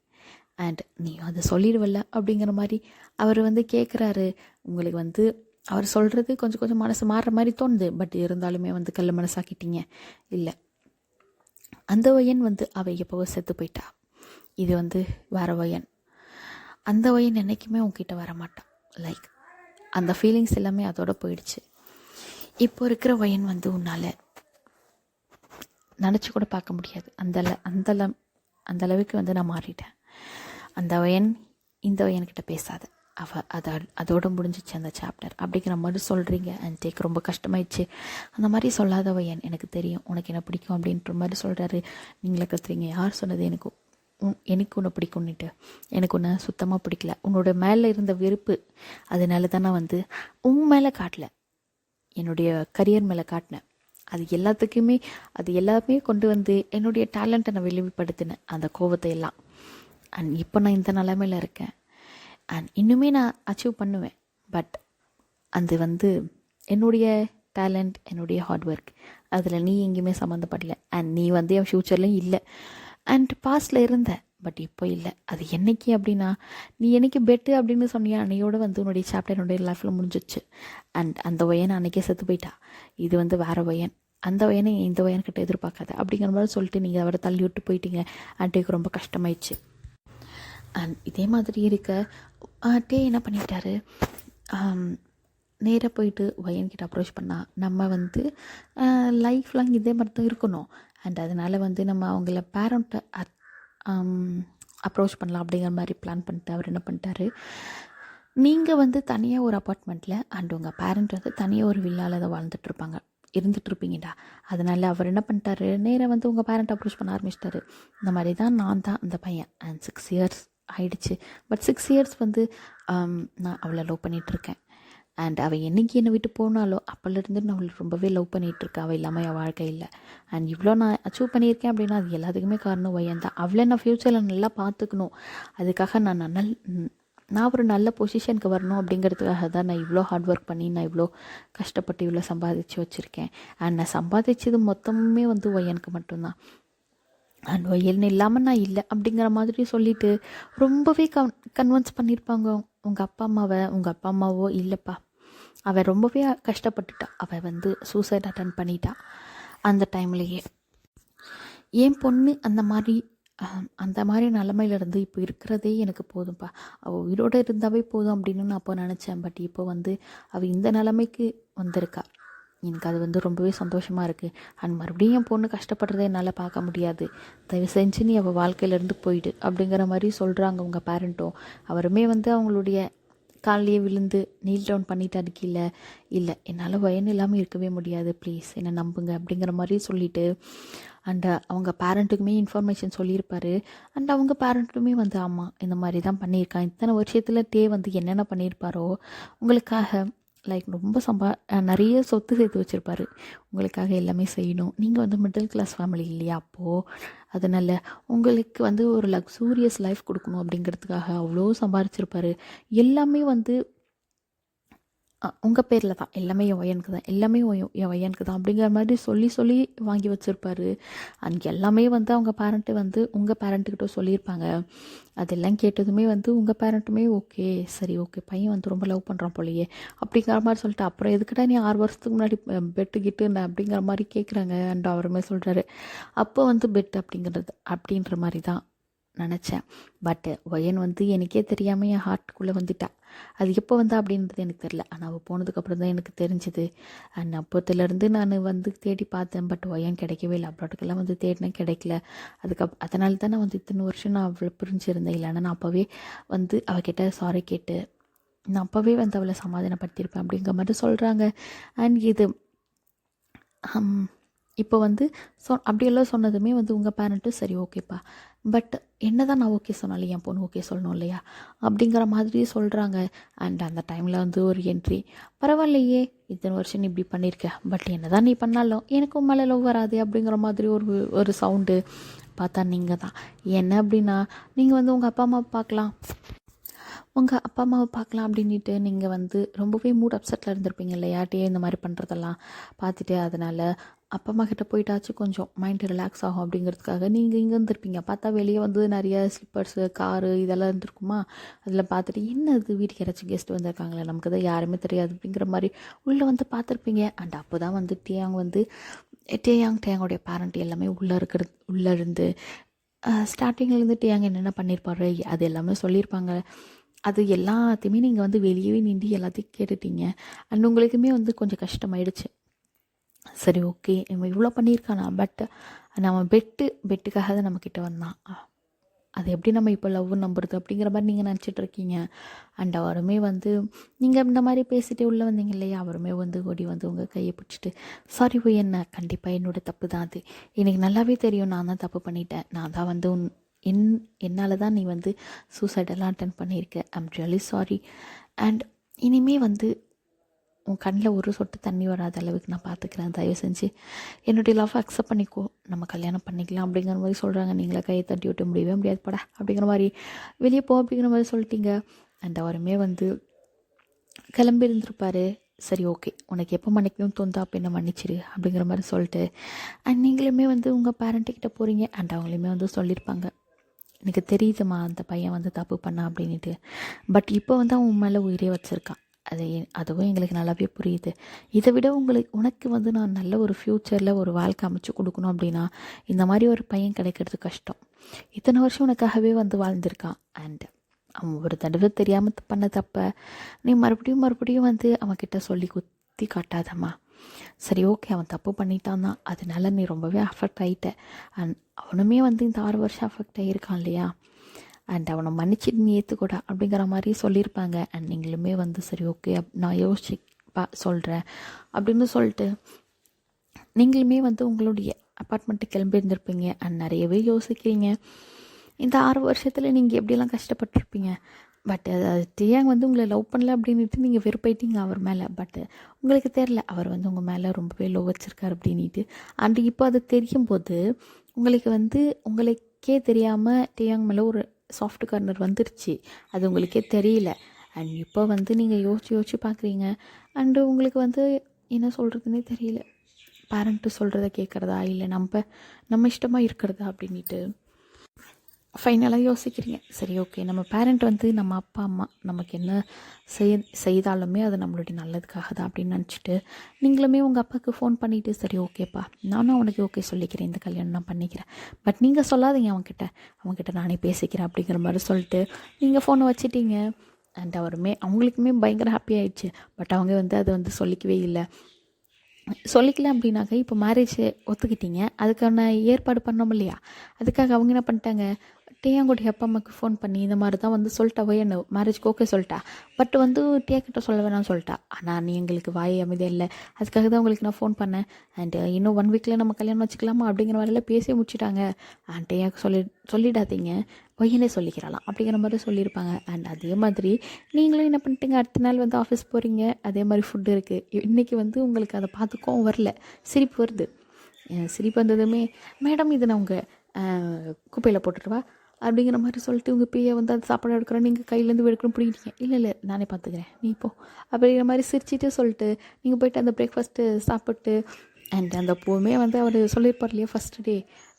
அண்ட் நீ அதை சொல்லிடுவல்ல அப்படிங்கிற மாதிரி அவர் கேட்குறாரு. உங்களுக்கு அவர் சொல்கிறது கொஞ்சம் கொஞ்சம் மனசு மாறுற மாதிரி தோணுது. பட் இருந்தாலுமே கல் மனசாக்கிட்டீங்க. இல்லை, அந்த வயன் அவள் எப்போவோ செத்து போயிட்டா. இது வேற வயன். அந்த வயன் என்றைக்குமே உங்ககிட்ட வரமாட்டான். லைக் அந்த ஃபீலிங்ஸ் எல்லாமே அதோட போயிடுச்சு. இப்போ இருக்கிற வயன் உன்னால் நினச்சி கூட பார்க்க முடியாது. அந்த அளவுக்கு நான் மாறிட்டேன். அந்த வயன் இந்த வயன்கிட்ட பேசாத, அதோட முடிஞ்சிச்சு அந்த சாப்டர் அப்படிங்கிற மாதிரி சொல்கிறீங்க. அண்ட் டேக் ரொம்ப கஷ்டமாயிடுச்சு. அந்த மாதிரி சொல்லாத வயன், எனக்கு தெரியும் உனக்கு என்ன பிடிக்கும் அப்படின்ற மாதிரி சொல்கிறாரு. நீங்களே கத்துறீங்க. யார் சொன்னது எனக்கு உன்னை பிடிக்கும்னுட்டு? எனக்கு உன்னை சுத்தமாக பிடிக்கல. உன்னோட மேலே இருந்த வெறுப்பு, அதனால தான் நான் உன் மேலே காட்டல, என்னுடைய கரியர் மேலே காட்டினேன். அது எல்லாமே கொண்டு என்னுடைய டேலண்ட்டை நான் வெளிப்படுத்தினேன், அந்த கோபத்தை எல்லாம். அண்ட் இப்போ நான் இந்த நிலைமையில் இருக்கேன். அண்ட் இன்னுமே நான் அச்சீவ் பண்ணுவேன். பட் அது என்னுடைய டேலண்ட், என்னுடைய ஹார்ட் ஒர்க், அதில் நீ எங்கேயுமே சம்மந்தப்படல. அண்ட் நீ என் ஃப்யூச்சர்லேயும் இல்லை. அண்ட் பாஸ்டில் இருந்த, பட் இப்போ இல்லை. அது என்னைக்கு அப்படின்னா, நீ என்னைக்கு பெட்டு அப்படின்னு சொன்னியா அன்னையோட உன்னுடைய சாப்டர் என்னுடைய லைஃப்பில் முடிஞ்சிச்சு. அண்ட் அந்த வயனை அன்றைக்கே செத்து போயிட்டா. இது வேறு வயன். அந்த வயனை இந்த வயன்கிட்ட எதிர்பார்க்காத அப்படிங்கிற மாதிரி சொல்லிட்டு நீங்கள் அவரை தள்ளி விட்டு போயிட்டீங்க. அன்றைக்கு ரொம்ப கஷ்டமாயிடுச்சு. அண்ட் இதே மாதிரி இருக்க டே என்ன பண்ணிட்டாரு, நேராக போயிட்டு வயன்கிட்ட அப்ரோச் பண்ணால் நம்ம லைஃப் லாங் இதே மாதிரி தான் இருக்கணும். அண்ட் அதனால் நம்ம அவங்கள பேரண்ட்டை அப்ரோச் பண்ணலாம் அப்படிங்கிற மாதிரி பிளான் பண்ணிட்டு அவர் என்ன பண்ணிட்டாரு, நீங்கள் தனியாக ஒரு அப்பார்ட்மெண்ட்டில் அண்ட் உங்கள் பேரண்ட் தனியாக ஒரு வில்லாவில் தான் இருந்துகிட்ருப்பீங்கடா. அதனால் அவர் என்ன பண்ணிட்டாரு, நேராக உங்கள் பேரண்ட் அப்ரோச் பண்ண ஆரம்பிச்சிட்டாரு. இந்த மாதிரி தான் நான் தான் அந்த பையன். அண்ட் 6 இயர்ஸ் ஆயிடுச்சு. பட் 6 இயர்ஸ் நான் அவளை லவ் பண்ணிகிட்ருக்கேன். அண்ட் அவள் என்றைக்கு என்னை விட்டு போனாலோ அப்போலேருந்து நான் அவளை ரொம்பவே லவ் பண்ணிகிட்ருக்கேன். அவள் இல்லாமல் என் வாழ்க்கை இல்லை. அண்ட் இவ்வளோ நான் அச்சீவ் பண்ணியிருக்கேன் அப்படின்னா அது எல்லாத்துக்குமே காரணம் வயன் தான். அவளை நான் ஃப்யூச்சரில் நல்லா பார்த்துக்கணும். அதுக்காக நான் ஒரு நல்ல பொசிஷனுக்கு வரணும் அப்படிங்கிறதுக்காக தான் நான் இவ்வளோ ஹார்ட் ஒர்க் பண்ணி நான் இவ்வளோ கஷ்டப்பட்டு இவ்வளோ சம்பாதிச்சு வச்சுருக்கேன். அண்ட் நான் சம்பாதிச்சது மொத்தமுமே வயனுக்கு மட்டும்தான். அண்ட் வயல்னு இல்லாமல் நான் இல்லை அப்படிங்கிற மாதிரி சொல்லிவிட்டு ரொம்பவே கன்வின்ஸ் பண்ணியிருப்பாங்க உங்கள் அப்பா அம்மாவோ. இல்லைப்பா, அவள் ரொம்பவே கஷ்டப்பட்டுட்டா. அவள் சூசைட் அட்டன் பண்ணிட்டா அந்த டைம்லேயே. என் பொண்ணு அந்த மாதிரி நிலமையிலேருந்து இப்போ இருக்கிறதே எனக்கு போதும்ப்பா, அவள் உயிரோடு இருந்தாவே போதும் அப்படின்னு நான் அப்போ நினச்சேன். பட் இப்போ அவள் இந்த நிலைமைக்கு வந்திருக்கா. எனக்கு அது ரொம்பவே சந்தோஷமாக இருக்குது. அண்ட் மறுபடியும் என் பொண்ணு கஷ்டப்படுறதை என்னால் பார்க்க முடியாது. தயவு செஞ்சு நீ அவள் வாழ்க்கையிலேருந்து போயிடு அப்படிங்கிற மாதிரி சொல்கிறாங்க உங்கள் பேரண்ட்டும். அவருமே அவங்களுடைய காலையே விழுந்து நீல் டவுன் பண்ணிட்டு அடிக்கல, இல்லை என்னால் வயன் இல்லாமல் இருக்கவே முடியாது, ப்ளீஸ் என்னை நம்புங்க அப்படிங்கிற மாதிரி சொல்லிவிட்டு அண்ட் அவங்க பேரண்ட்டுக்குமே இன்ஃபர்மேஷன் சொல்லியிருப்பார். அண்ட் அவங்க பேரண்ட்டுமே ஆமாம் இந்த மாதிரி தான் பண்ணியிருக்கான், இத்தனை வருஷத்தில் டே என்னென்ன பண்ணியிருப்பாரோ உங்களுக்காக. லைக் ரொம்ப நிறைய சொத்து சேர்த்து வச்சுருப்பாரு, உங்களுக்காக எல்லாமே செய்யணும். நீங்கள் மிடில் கிளாஸ் ஃபேமிலி இல்லையா, அப்போது அதனால் உங்களுக்கு ஒரு லக்ஸூரியஸ் லைஃப் கொடுக்கணும் அப்படிங்கிறதுக்காக அவ்வளோ சம்பாரிச்சிருப்பார். எல்லாமே உங்கள் பேரில் தான், எல்லாமே என் வயனுக்கு தான், எல்லாமே என் வயனுக்கு தான் அப்படிங்கிற மாதிரி சொல்லி வாங்கி வச்சுருப்பாரு. அண்ட் எல்லாமே அவங்க பேரண்ட்டு உங்கள் பேரண்ட்டுக்கிட்ட சொல்லியிருப்பாங்க. அதெல்லாம் கேட்டதுமே உங்கள் பேரண்ட்டுமே ஓகே சரி ஓகே பையன் ரொம்ப லவ் பண்ணுறான் போலையே அப்படிங்கிற மாதிரி சொல்லிட்டு, அப்புறம் எதுக்கிட்ட நீ 6 வருஷத்துக்கு முன்னாடி பெட்டுக்கிட்டு அப்படிங்கிற மாதிரி கேட்குறாங்க. அண்ட் அவருமே சொல்கிறாரு, அப்போ பெட் அப்படின்ற மாதிரி தான் நினச்சேன். பட்டு ஒயன் வந்து எனக்கே தெரியாமல் என் ஹார்ட்டுக்குள்ளே வந்துட்டா. அது எப்போ வந்தா அப்படின்றது எனக்கு தெரில. ஆனால் அவள் போனதுக்கப்புறம் தான் எனக்கு தெரிஞ்சுது. அண்ட் அப்போத்துலேருந்து நான் வந்து தேடி பார்த்தேன். பட் ஒயன் கிடைக்கவே இல்லை. அப்ராட்டுக்கெல்லாம் வந்து தேடினேன், கிடைக்கல. அதனால தான் நான் வந்து இத்தனை வருஷம் நான் அவளை புரிஞ்சிருந்தேன். இல்லைன்னா நான் அப்போவே வந்து அவகிட்ட சாரி கேட்டு நான் அப்போவே வந்து அவளை சமாதானப்படுத்தியிருப்பேன் அப்படிங்கிற மாதிரி சொல்கிறாங்க. அண்ட் இது இப்போ வந்து அப்படியெல்லாம் சொன்னதுமே வந்து உங்கள் பேரண்ட்டும் சரி ஓகேப்பா, பட் என்ன தான் நான் ஓகே சொன்னாலும் என் பொண்ணு ஓகே சொல்லணும் இல்லையா அப்படிங்கிற மாதிரி சொல்கிறாங்க. அண்ட் அந்த டைமில் வந்து ஒரு என்ட்ரி, பரவாயில்லையே இத்தனை வருஷம் நீ இப்படி பண்ணியிருக்க, பட் என்ன தான் நீ பண்ணாலும் எனக்கு மேலே லவ் வராது அப்படிங்கிற மாதிரி ஒரு சவுண்டு. பார்த்தா நீங்கள் தான் என்ன அப்படின்னா, நீங்கள் வந்து உங்கள் அப்பா அம்மாவை பார்க்கலாம் அப்படின்ட்டு நீங்கள் வந்து ரொம்பவே மூட் அப்செட்டில் இருந்திருப்பீங்க இல்லையா, இந்த மாதிரி பண்ணுறதெல்லாம் பார்த்துட்டு. அதனால் அப்பா அம்மா கிட்டே போயிட்டாச்சும் கொஞ்சம் மைண்டு ரிலாக்ஸ் ஆகும் அப்படிங்கிறதுக்காக நீங்கள் இங்கே இருந்திருப்பீங்க. பார்த்தா வெளியே வந்து நிறைய ஸ்லிப்பர்ஸு, காரு இதெல்லாம் இருந்திருக்குமா. அதில் பார்த்துட்டு என்ன இது வீட்டுக்கு யாராச்சும் கெஸ்ட் வந்திருக்காங்களே, நமக்கு தான் யாருமே தெரியாது அப்படிங்கிற மாதிரி உள்ளே வந்து பார்த்துருப்பீங்க. அண்ட் அப்போ தான் வந்து டேயாங்கோடைய பேரண்ட் எல்லாமே உள்ளே இருந்து ஸ்டார்டிங்லேருந்து டேயாங் என்னென்ன பண்ணியிருப்பாரு அது எல்லாமே சொல்லியிருப்பாங்க. அது எல்லாத்தையுமே நீங்கள் வந்து வெளியவே நின்று எல்லாத்தையும் கேட்டுட்டீங்க. அண்ட் உங்களுக்குமே வந்து கொஞ்சம் கஷ்டமாயிடுச்சு. சரி ஓகே இவன் இவ்வளோ பண்ணியிருக்கானா, பட் நம்ம பெட்டுக்காக தான் நம்மக்கிட்ட வந்தான், அது எப்படி நம்ம இப்போ லவ் நம்புறது அப்படிங்கிற மாதிரி நீங்கள் நினச்சிட்டு இருக்கீங்க. அண்ட் அவருமே வந்து நீங்கள் இந்த மாதிரி பேசிகிட்டே உள்ளே வந்தீங்க இல்லையா, அவருமே வந்து ஓடி வந்து உங்கள் கையை பிடிச்சிட்டு சாரி போய் என்ன, கண்டிப்பாக என்னோடய தப்பு தான் அது, எனக்கு நல்லாவே தெரியும் நான் தான் தப்பு பண்ணிட்டேன், நான் தான் வந்து என்னால் தான் நீ வந்து சூசைடெல்லாம் அட்டன் பண்ணியிருக்க, ஐம் ரியலி சாரி. அண்ட் இனிமே வந்து உன் கண்ணில் ஒரு சொட்டு தண்ணி வராத அளவுக்கு நான் பார்த்துக்கிறேன், தயவு செஞ்சு என்னுடைய லவ் அக்செப்ட் பண்ணிக்கோ, நம்ம கல்யாணம் பண்ணிக்கலாம் அப்படிங்கிற மாதிரி சொல்கிறாங்க. நீங்களே கையை தட்டி விட்டு முடியவே முடியாது படா அப்படிங்கிற மாதிரி வெளியே போ அப்படிங்கிற மாதிரி சொல்லிட்டீங்க. அண்ட் அவருமே வந்து கிளம்பி இருந்திருப்பார். சரி ஓகே உனக்கு எப்போ மன்னிக்கணும்னு தோந்தா அப்போ என்ன மன்னிச்சிரு அப்படிங்கிற மாதிரி சொல்லிட்டு, அண்ட் நீங்களுமே வந்து உங்கள் பேரண்ட்டுக்கிட்ட போகிறீங்க. அண்ட் அவங்களுமே வந்து சொல்லியிருப்பாங்க, எனக்கு தெரியுதுமா அந்த பையன் வந்து தப்பு பண்ணா அப்படின்ட்டு, பட் இப்போ வந்து அவன் மேலே உயிரே வச்சுருக்கான், அதுவும் எங்களுக்கு நல்லாவே புரியுது. இதை விட உனக்கு வந்து நான் நல்ல ஒரு ஃப்யூச்சரில் ஒரு வாழ்க்கை அமைச்சு கொடுக்கணும் அப்படின்னா இந்த மாதிரி ஒரு பையன் கிடைக்கிறது கஷ்டம். இத்தனை வருஷம் உனக்காகவே வந்து வாழ்ந்திருக்கான். அண்ட் அவன் ஒரு தடவை தெரியாமல் பண்ண தப்ப நீ மறுபடியும் வந்து அவன்கிட்ட சொல்லி குத்தி காட்டாதம்மா. சரி ஓகே அவன் தப்பு பண்ணிட்டான் தான், அதனால நீ ரொம்பவே அஃபெக்ட் ஆகிட்ட. அண்ட் அவனுமே வந்து இந்த 6 வருஷம் அஃபெக்ட் ஆகியிருக்கான் இல்லையா, அண்ட் அவனை மன்னிச்சிட்டு நீ ஏற்றுக்கூடா அப்படிங்கிற மாதிரி சொல்லியிருப்பாங்க. அண்ட் நீங்களுமே வந்து சரி ஓகே நான் சொல்கிறேன் அப்படின்னு சொல்லிட்டு நீங்களுமே வந்து உங்களுடைய அப்பார்ட்மெண்ட்டுக்கு கிளம்பி இருந்திருப்பீங்க. அண்ட் நிறையவே யோசிக்கிறீங்க, இந்த 6 வருஷத்தில் நீங்கள் எப்படியெல்லாம் கஷ்டப்பட்டுருப்பீங்க. பட் டேயாங் வந்து உங்களை லவ் பண்ணல அப்படின்ட்டு நீங்கள் வெறுப்பாயிட்டீங்க அவர் மேலே. பட் உங்களுக்கு தெரில அவர் வந்து உங்கள் மேலே ரொம்பவே லவ் வச்சுருக்காரு அப்படின்ட்டு. அண்ட் இப்போ அது தெரியும் போது உங்களுக்கு வந்து உங்களுக்கே தெரியாமல் டேயாங் மேலே ஒரு சாஃப்ட் கார்னர் வந்துருச்சு, அது உங்களுக்கே தெரியல. அண்ட் இப்போ வந்து நீங்கள் யோசிச்சு பார்க்குறீங்க. அண்டு உங்களுக்கு வந்து என்ன சொல்கிறதுனே தெரியல, பேரண்ட்டு சொல்கிறத கேட்குறதா இல்லை நம்ம இஷ்டமாக இருக்கிறதா அப்படின்ட்டு ஃபைனலாக யோசிக்கிறீங்க. சரி ஓகே நம்ம பேரண்ட் வந்து நம்ம அப்பா அம்மா நமக்கு என்ன செய்தாலுமே அது நம்மளுடைய நல்லதுக்காக தான் அப்படின்னு நினச்சிட்டு நீங்களுமே உங்கள் அப்பாவுக்கு ஃபோன் பண்ணிவிட்டு சரி ஓகேப்பா நானும் அவனுக்கு ஓகே சொல்லிக்கிறேன், இந்த கல்யாணம் நான் பண்ணிக்கிறேன், பட் நீங்கள் சொல்லாதீங்க அவங்கக்கிட்ட நானே பேசிக்கிறேன் அப்படிங்கிற மாதிரி சொல்லிட்டு நீங்கள் ஃபோனை வச்சிட்டீங்க. அண்ட் அவங்களுக்குமே பயங்கர ஹாப்பி ஆயிடுச்சு. பட் அவங்க வந்து அதை வந்து சொல்லிக்கல அப்படின்னாக்க இப்போ மேரேஜ் ஒத்துக்கிட்டீங்க, அதுக்கான ஏற்பாடு பண்ணோம் இல்லையா, அதுக்காக அவங்க என்ன பண்ணிட்டாங்க, டேயாங்கோடைய அப்பா அம்மாவுக்கு ஃபோன் பண்ணி இந்த மாதிரி தான் வந்து சொல்லிட்டா என்ன மேரேஜ்க்கு ஓகே சொல்லிட்டா, பட் வந்து டேயா கிட்ட சொல்ல வேணாம்னு சொல்லிட்டா. ஆனால் நீ எங்களுக்கு வாய் அமைதியாக இல்லை, அதுக்காக தான் உங்களுக்கு நான் ஃபோன் பண்ணேன். அண்ட் இன்னும் 1 வீக்கில் நம்ம கல்யாணம் வச்சுக்கலாமா அப்படிங்கிற மாதிரிலாம் பேசி முடிச்சுட்டாங்க. அண்ட் டேயாவுக்கு சொல்லிடாதீங்க பையனே சொல்லிக்கிறாளாம் அப்படிங்கிற மாதிரி சொல்லியிருப்பாங்க. அண்ட் அதே மாதிரி நீங்களும் என்ன பண்ணிட்டீங்க, அடுத்த நாள் வந்து ஆஃபீஸ் போகிறீங்க, அதே மாதிரி ஃபுட்டு இருக்குது. இன்றைக்கி வந்து உங்களுக்கு அதை பார்த்துக்கவும் வரல, சிரிப்பு வருது. சிரிப்பு வந்ததுமே மேடம் இது நான் உங்கள் குப்பையில் போட்டுருவா அப்படிங்கிற மாதிரி சொல்லிட்டு உங்கள் பிஏ வந்து அது சாப்பாடு எடுக்கிறோம், நீங்கள் கையிலேருந்து எடுக்கணும் பிடிக்கிட்டீங்க, இல்லை நானே பார்த்துக்கிறேன் நீ இப்போ அப்படிங்கிற மாதிரி சிரிச்சிட்டு சொல்லிட்டு நீங்கள் போய்ட்டு அந்த பிரேக்ஃபாஸ்ட்டு சாப்பிட்டு அண்ட் அந்த பூவுமே வந்து அவர் சொல்லியிருப்பார் இல்லையா ஃபஸ்ட்டு டே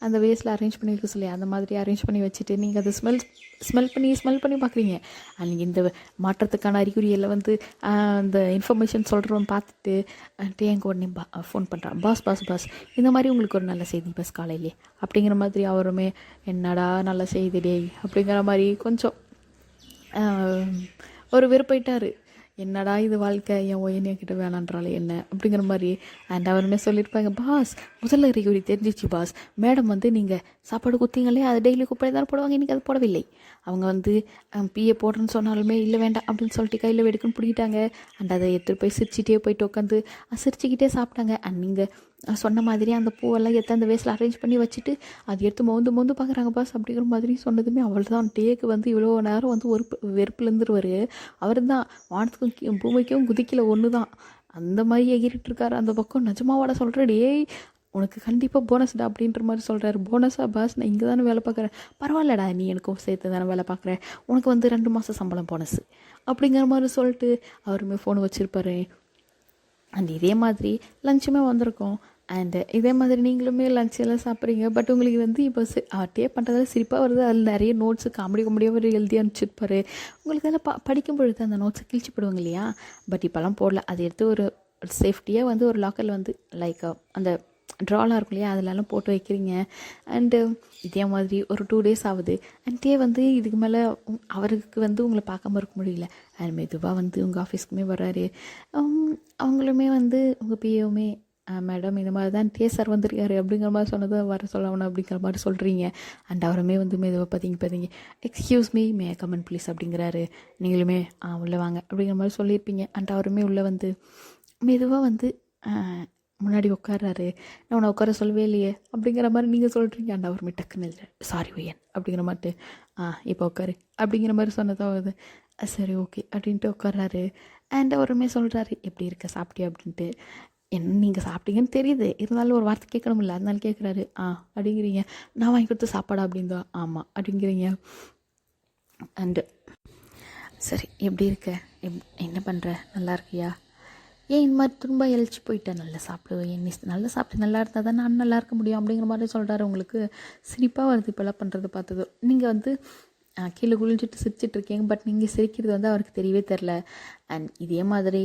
அந்த வேஸில் அரேஞ்ச் பண்ணி வைக்க சொல்லி அந்த மாதிரி அரேஞ்ச் பண்ணி வச்சுட்டு நீங்கள் அதை ஸ்மெல் பண்ணி பார்க்குறீங்க. அண்ட் இந்த மாற்றத்துக்கான அறிகுறியில் வந்து அந்த இன்ஃபர்மேஷன் சொல்கிறவன் பார்த்துட்டு எங்கள் உடனே ஃபோன் பண்ணுறான், பாஸ் இந்த மாதிரி உங்களுக்கு ஒரு நல்ல செய்தி பஸ் காலையிலே அப்படிங்கிற மாதிரி. அவருமே என்னடா நல்ல செய்தி டே அப்படிங்கிற மாதிரி கொஞ்சம் ஒரு வெறுப்பாயிட்டார். என்னடா இது வாழ்க்கை, என் ஒய்யன் கிட்ட வேணான்றாலே என்ன அப்படிங்கிற மாதிரி. அண்ட் அவருமே சொல்லியிருப்பாங்க, பாஸ் முதல்ல அறிகுறி தெரிஞ்சிச்சு பாஸ், மேடம் வந்து நீங்கள் சாப்பாடு குத்திங்களே அது டெய்லி குப்பையை தானே போடுவாங்க, இன்றைக்கி அது போடவில்லை. அவங்க வந்து பிஏ போடுறேன்னு சொன்னாலுமே இல்லை வேண்டாம் அப்படின்னு சொல்லிட்டு கையில் வெடுக்குன்னு பிடிக்கிட்டாங்க. அண்ட் அதை எடுத்துகிட்டு போய் சிரிச்சிட்டே போயிட்டு உட்காந்து சிரிச்சுக்கிட்டே சாப்பிட்டாங்க. அண்ட் நீங்கள் சொன்ன மாதிரி அந்த பூவெல்லாம் எடுத்து அந்த வேஸில் அரேஞ்ச் பண்ணி வச்சுட்டு அது எடுத்து மோந்து பார்க்குறாங்க பாஸ் அப்படிங்கிற மாதிரி சொன்னதுமே அவள் தான் டேக்கு வந்து இவ்வளோ நேரம் வந்து ஒரு வெறுப்புலேருந்துருவார். அவர் தான் வானத்துக்கும் பூமிக்கும் குதிக்கல ஒன்று தான் அந்த மாதிரி எகிரிட்டுருக்காரு அந்த பக்கம். நிஜமாவாட சொல்கிற டேய் உனக்கு கண்டிப்பாக போனஸ்டா அப்படின்ற மாதிரி சொல்கிறாரு. போனஸா பாஸ், நான் இங்கே தானே வேலை பார்க்குறேன். பரவாயில்லடா நீ எனக்கும் சேர்த்து தானே வேலை பார்க்குறேன், உனக்கு வந்து 2 மாதம் சம்பளம் போனஸ் அப்படிங்கிற மாதிரி சொல்லிட்டு அவருமே ஃபோன் வச்சுருப்பாரு. அண்ட் இதே மாதிரி லஞ்சுமே வந்திருக்கோம். அண்டு இதே மாதிரி நீங்களுமே லஞ்ச் எல்லாம் சாப்பிட்றீங்க. பட் உங்களுக்கு வந்து இப்போ டே பண்ணுறதால சிரிப்பாக வருது. அதில் நிறைய நோட்ஸு காமெடியாக ஒரு எழுதி அனுப்பிச்சிருப்பாரு. உங்களுக்கு அதெல்லாம் படிக்கும் பொழுது அந்த நோட்ஸை கிழிச்சு போடுவாங்க இல்லையா, பட் இப்போல்லாம் போடல. அதை எடுத்து ஒரு சேஃப்டியாக வந்து ஒரு லாக்கரில் வந்து லைக் அந்த ட்ராலாம் இருக்கும் இல்லையா அதிலெல்லாம் போட்டு வைக்கிறீங்க. அண்டு இதே மாதிரி ஒரு 2 days ஆகுது. அண்ட் வந்து இதுக்கு மேலே அவருக்கு வந்து உங்களை பார்க்காம இருக்க முடியல. அண்ட் மெதுவாக வந்து உங்கள் ஆஃபீஸ்க்குமே வர்றாரு. அவங்களுமே வந்து உங்கள் பிஏவுமே மேடம் இந்த மாதிரி தான் சார் வந்திருக்காரு அப்படிங்கிற மாதிரி சொன்னதும் வர சொல்லணும் அப்படிங்கிற மாதிரி சொல்கிறீங்க. அண்ட் அவருமே வந்து மெதுவாக பார்த்தீங்க excuse me May comment please அப்படிங்கிறாரு. நீங்களுமே உள்ளே வாங்க அப்படிங்கிற மாதிரி சொல்லியிருப்பீங்க. அண்ட் அவருமே உள்ளே வந்து மெதுவாக வந்து முன்னாடி உட்கார்றாரு. நான் உன்னை உட்கார சொல்லவே இல்லையே அப்படிங்கிற மாதிரி நீங்கள் சொல்கிறீங்க. அண்ட் அவருமே டக்குன்னு சாரி ஒய்யன் அப்படிங்கிற மாதிரி இப்போ உட்காரு அப்படிங்கிற மாதிரி சொன்னதான் வருது. சரி ஓகே அப்படின்ட்டு உட்கார்றாரு. அண்ட் அவருமே சொல்கிறாரு எப்படி இருக்க சாப்பிட்டியா அப்படின்ட்டு. என்ன நீங்கள் சாப்பிட்டீங்கன்னு தெரியுது, இருந்தாலும் ஒரு வார்த்தை கேட்கணும்ல அதனால கேட்குறாரு. அப்படிங்கிறீங்க. நான் வாங்கி கொடுத்த சாப்பாடா அப்படின்னு தான். ஆமாம் அப்படிங்கிறீங்க. அண்டு சரி எப்படி இருக்க, என்ன பண்ணுற, நல்லா இருக்கியா, ஏன் இந்த மாதிரி திரும்ப எழுச்சி போயிட்டேன், நல்லா சாப்பிடுவேன், நீ நல்லா சாப்பிட்டு நல்லா இருந்தால் தான் நான் நல்லா இருக்க முடியும் அப்படிங்கிற மாதிரி சொல்கிறாரு. உங்களுக்கு சிரிப்பாக வருது இப்போல்லாம் பண்ணுறது பார்த்தது. நீங்கள் வந்து கீழே குளிச்சுட்டு சிரிச்சிட்ருக்கீங்க. பட் நீங்கள் சிரிக்கிறது வந்து அவருக்கு தெரியவே தெரில. அண்ட் இதே மாதிரி